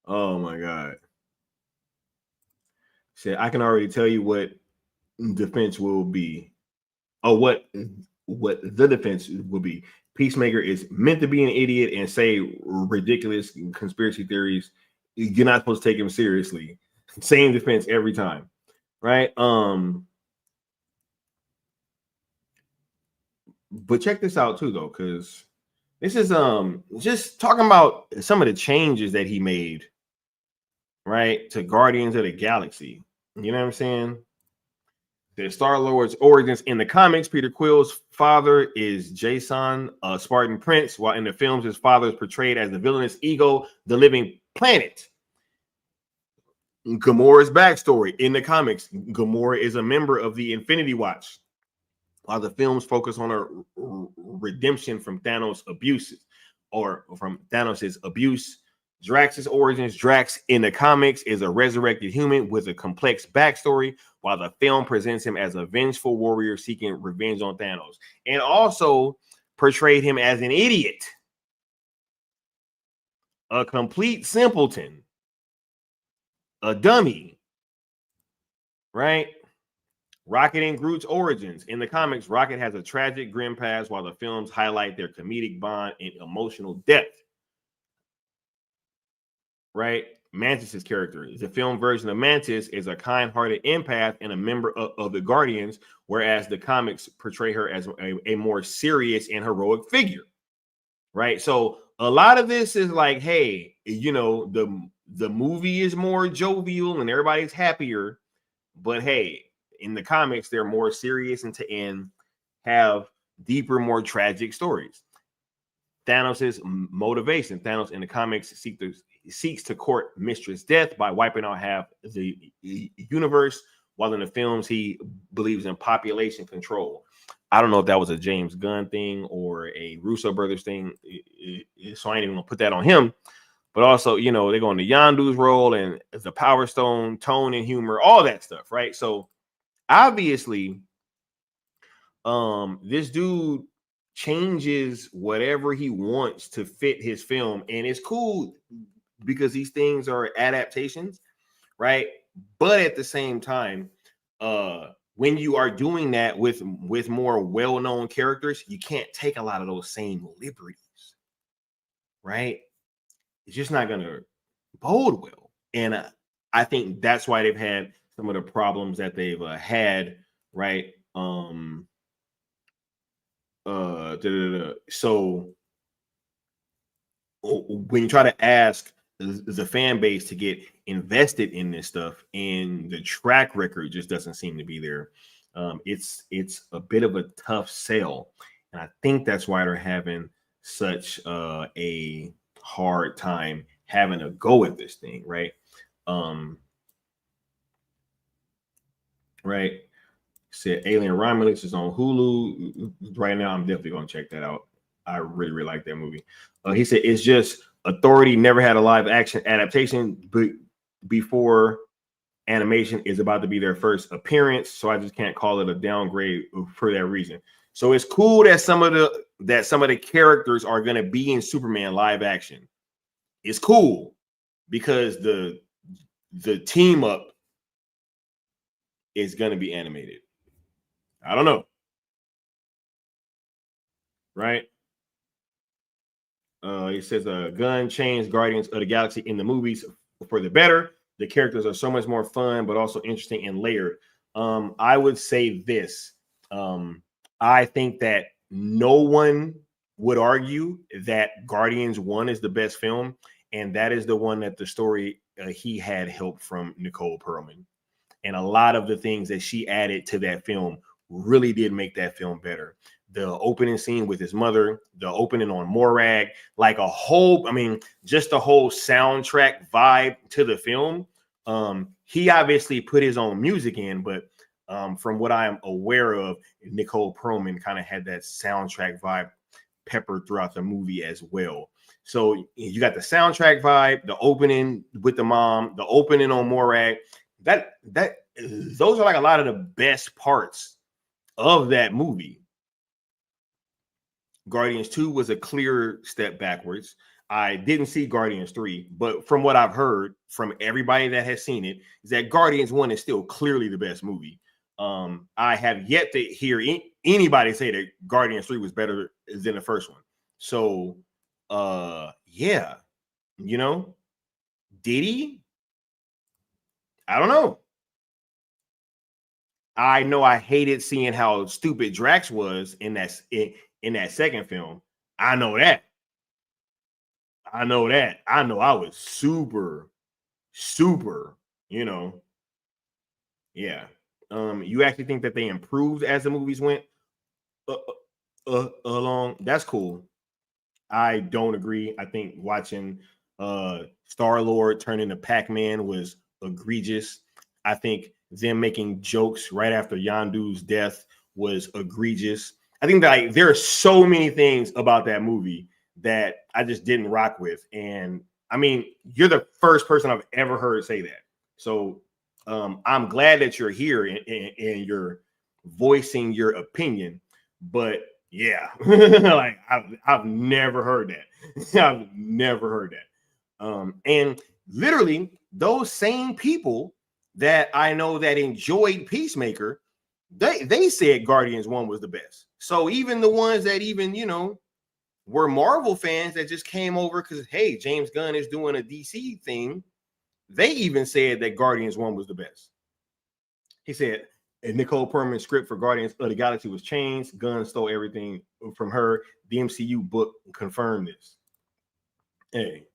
Oh my god. Said, I can already tell you what defense will be. Oh, what the defense will be. Peacemaker is meant to be an idiot and say ridiculous conspiracy theories. You're not supposed to take him seriously. Same defense every time, right? But check this out too, though, because this is just talking about some of the changes that he made, right, to Guardians of the Galaxy. You know what I'm saying? The Star-Lord's origins in the comics, Peter Quill's father is Jason, a Spartan prince, while in the films, his father is portrayed as the villainous Ego, the living planet. Gamora's backstory in the comics, Gamora is a member of the Infinity Watch, while the films focus on her redemption from Thanos' abuses, or from Thanos' abuse. Drax's origins, Drax in the comics is a resurrected human with a complex backstory, while the film presents him as a vengeful warrior seeking revenge on Thanos, and also portrayed him as an idiot, a complete simpleton, a dummy, right? Rocket and Groot's origins. In the comics, Rocket has a tragic, grim past, while the films highlight their comedic bond and emotional depth. Right? Mantis's character. The film version of Mantis is a kind-hearted empath and a member of the Guardians, whereas the comics portray her as a more serious and heroic figure. Right? So a lot of this is like, hey, you know, the movie is more jovial and everybody's happier, but hey, in the comics, they're more serious and have deeper, more tragic stories. Thanos' motivation. Thanos in the comics seeks to court Mistress Death by wiping out half the universe, while in the films, he believes in population control. I don't know if that was a James Gunn thing or a Russo brothers thing, so I ain't even gonna put that on him. But also, you know, they go into Yondu's role and the Power Stone, tone and humor, all that stuff, right? So obviously, this dude changes whatever he wants to fit his film, and it's cool because these things are adaptations, right? But at the same time, when you are doing that with more well-known characters, you can't take a lot of those same liberties, right? It's just not gonna bode well, and I think that's why they've had some of the problems that they've had, right? So when you try to ask the fan base to get invested in this stuff, and the track record just doesn't seem to be there, it's a bit of a tough sell, and I think that's why they're having such a hard time having a go at this thing, right? Right. Said Alien Romulus is on Hulu right now. I'm definitely going to check that out. I really, really like that movie. He said it's just Authority never had a live action adaptation, but before animation is about to be their first appearance, so I just can't call it a downgrade for that reason. So it's cool that some of the characters are going to be in Superman live action. It's cool because the team up is going to be animated. I don't know. Right? He says Gunn changed Guardians of the Galaxy in the movies for the better. The characters are so much more fun, but also interesting and layered. I would say this. I think that no one would argue that Guardians 1 is the best film, and that is the one that the story he had help from Nicole Perlman. And a lot of the things that she added to that film really did make that film better. The opening scene with his mother, the opening on Morag, like just the whole soundtrack vibe to the film He obviously put his own music in, but from what I am aware of, Nicole Perlman kind of had that soundtrack vibe peppered throughout the movie as well. So you got the soundtrack vibe, the opening with the mom, the opening on Morag. Those are like a lot of the best parts of that movie. Guardians 2 was a clear step backwards. I didn't see Guardians 3, but from what I've heard from everybody that has seen it, is that Guardians 1 is still clearly the best movie. I have yet to hear anybody say that Guardians 3 was better than the first one. So, yeah, you know, did he? I don't know. I know I hated seeing how stupid Drax was in that second film. I know that. I know I was super, you know. Yeah. You actually think that they improved as the movies went along? That's cool. I don't agree. I think watching Star-Lord turn into Pac-Man was egregious. I think them making jokes right after Yondu's death was egregious. I think that like, there are so many things about that movie that I just didn't rock with. And I mean, you're the first person I've ever heard say that. So I'm glad that you're here and you're voicing your opinion. But yeah, like I've never heard that. I've never heard that. And literally those same people that I know that enjoyed Peacemaker, they said Guardians 1 was the best. So even the ones that even, you know, were Marvel fans that just came over because, hey, James Gunn is doing a DC thing, they even said that Guardians 1 was the best. He said, and Nicole Perlman's script for Guardians of the Galaxy was changed. Gunn stole everything from her. The MCU book confirmed this. Hey.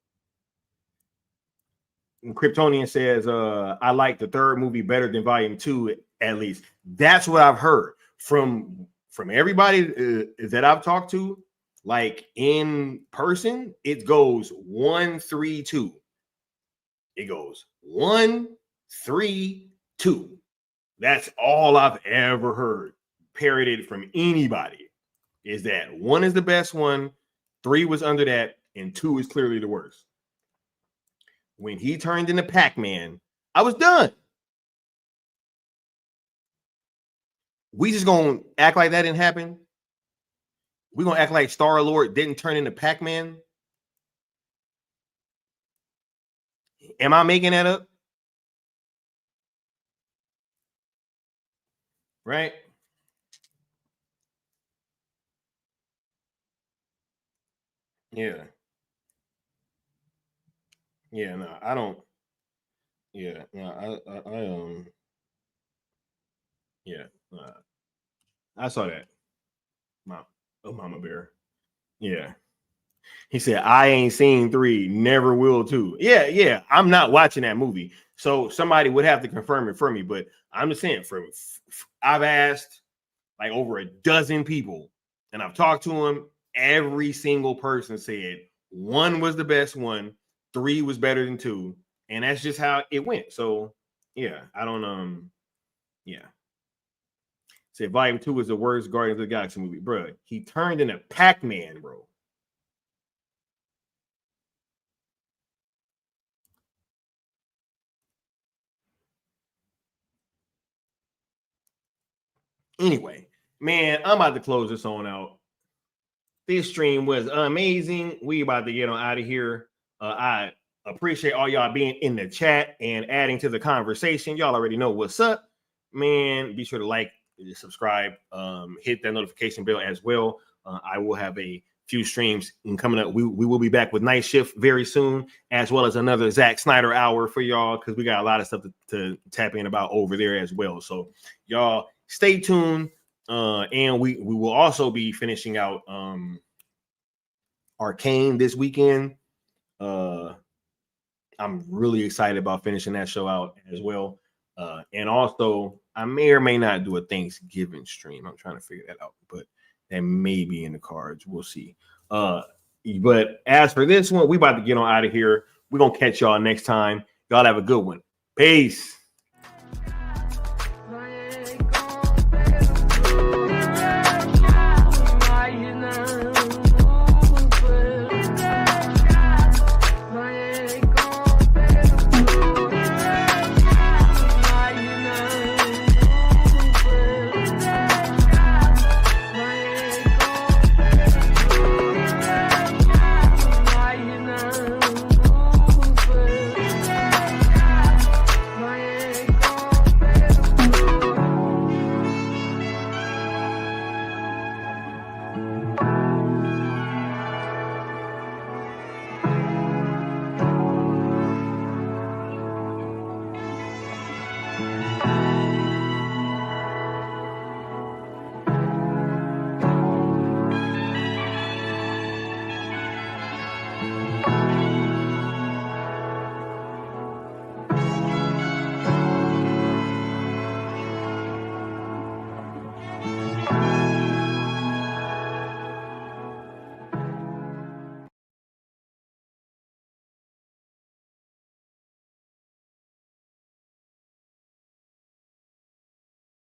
Kryptonian says, I like the third movie better than volume 2, at least. That's what I've heard from everybody that I've talked to. Like in person, it goes 1, 3, 2. It goes 1, 3, 2. That's all I've ever heard parroted from anybody, is that 1 is the best one, 3 was under that, and 2 is clearly the worst. When he turned into Pac-Man, I was done. We just gonna act like that didn't happen? We're gonna act like Star-Lord didn't turn into Pac-Man? Am I making that up? Right? Yeah. Yeah, no, I don't. Yeah, no, yeah, I saw that. Mama Bear. Yeah. He said, I ain't seen 3, never will 2. Yeah, I'm not watching that movie. So somebody would have to confirm it for me, but I'm just saying, I've asked like over a dozen people, and I've talked to them. Every single person said 1 was the best one, 3 was better than 2, and that's just how it went. So yeah, I don't yeah. Say volume 2 is the worst Guardians of the Galaxy movie, bro. He turned into Pac-Man, bro. Anyway, man, I'm about to close this on out. This stream was amazing. We about to get on out of here. I appreciate all y'all being in the chat and adding to the conversation. Y'all already know what's up, man. Be sure to like, subscribe, hit that notification bell as well. I will have a few streams coming up. We will be back with Night Shift very soon, as well as another Zack Snyder hour for y'all, because we got a lot of stuff to tap in about over there as well. So y'all stay tuned. And we will also be finishing out Arcane this weekend. I'm really excited about finishing that show out as well. And also, I may or may not do a Thanksgiving stream. I'm trying to figure that out, but that may be in the cards. We'll see. But as for this one, we about to get on out of here. We're going to catch y'all next time. Y'all have a good one. Peace.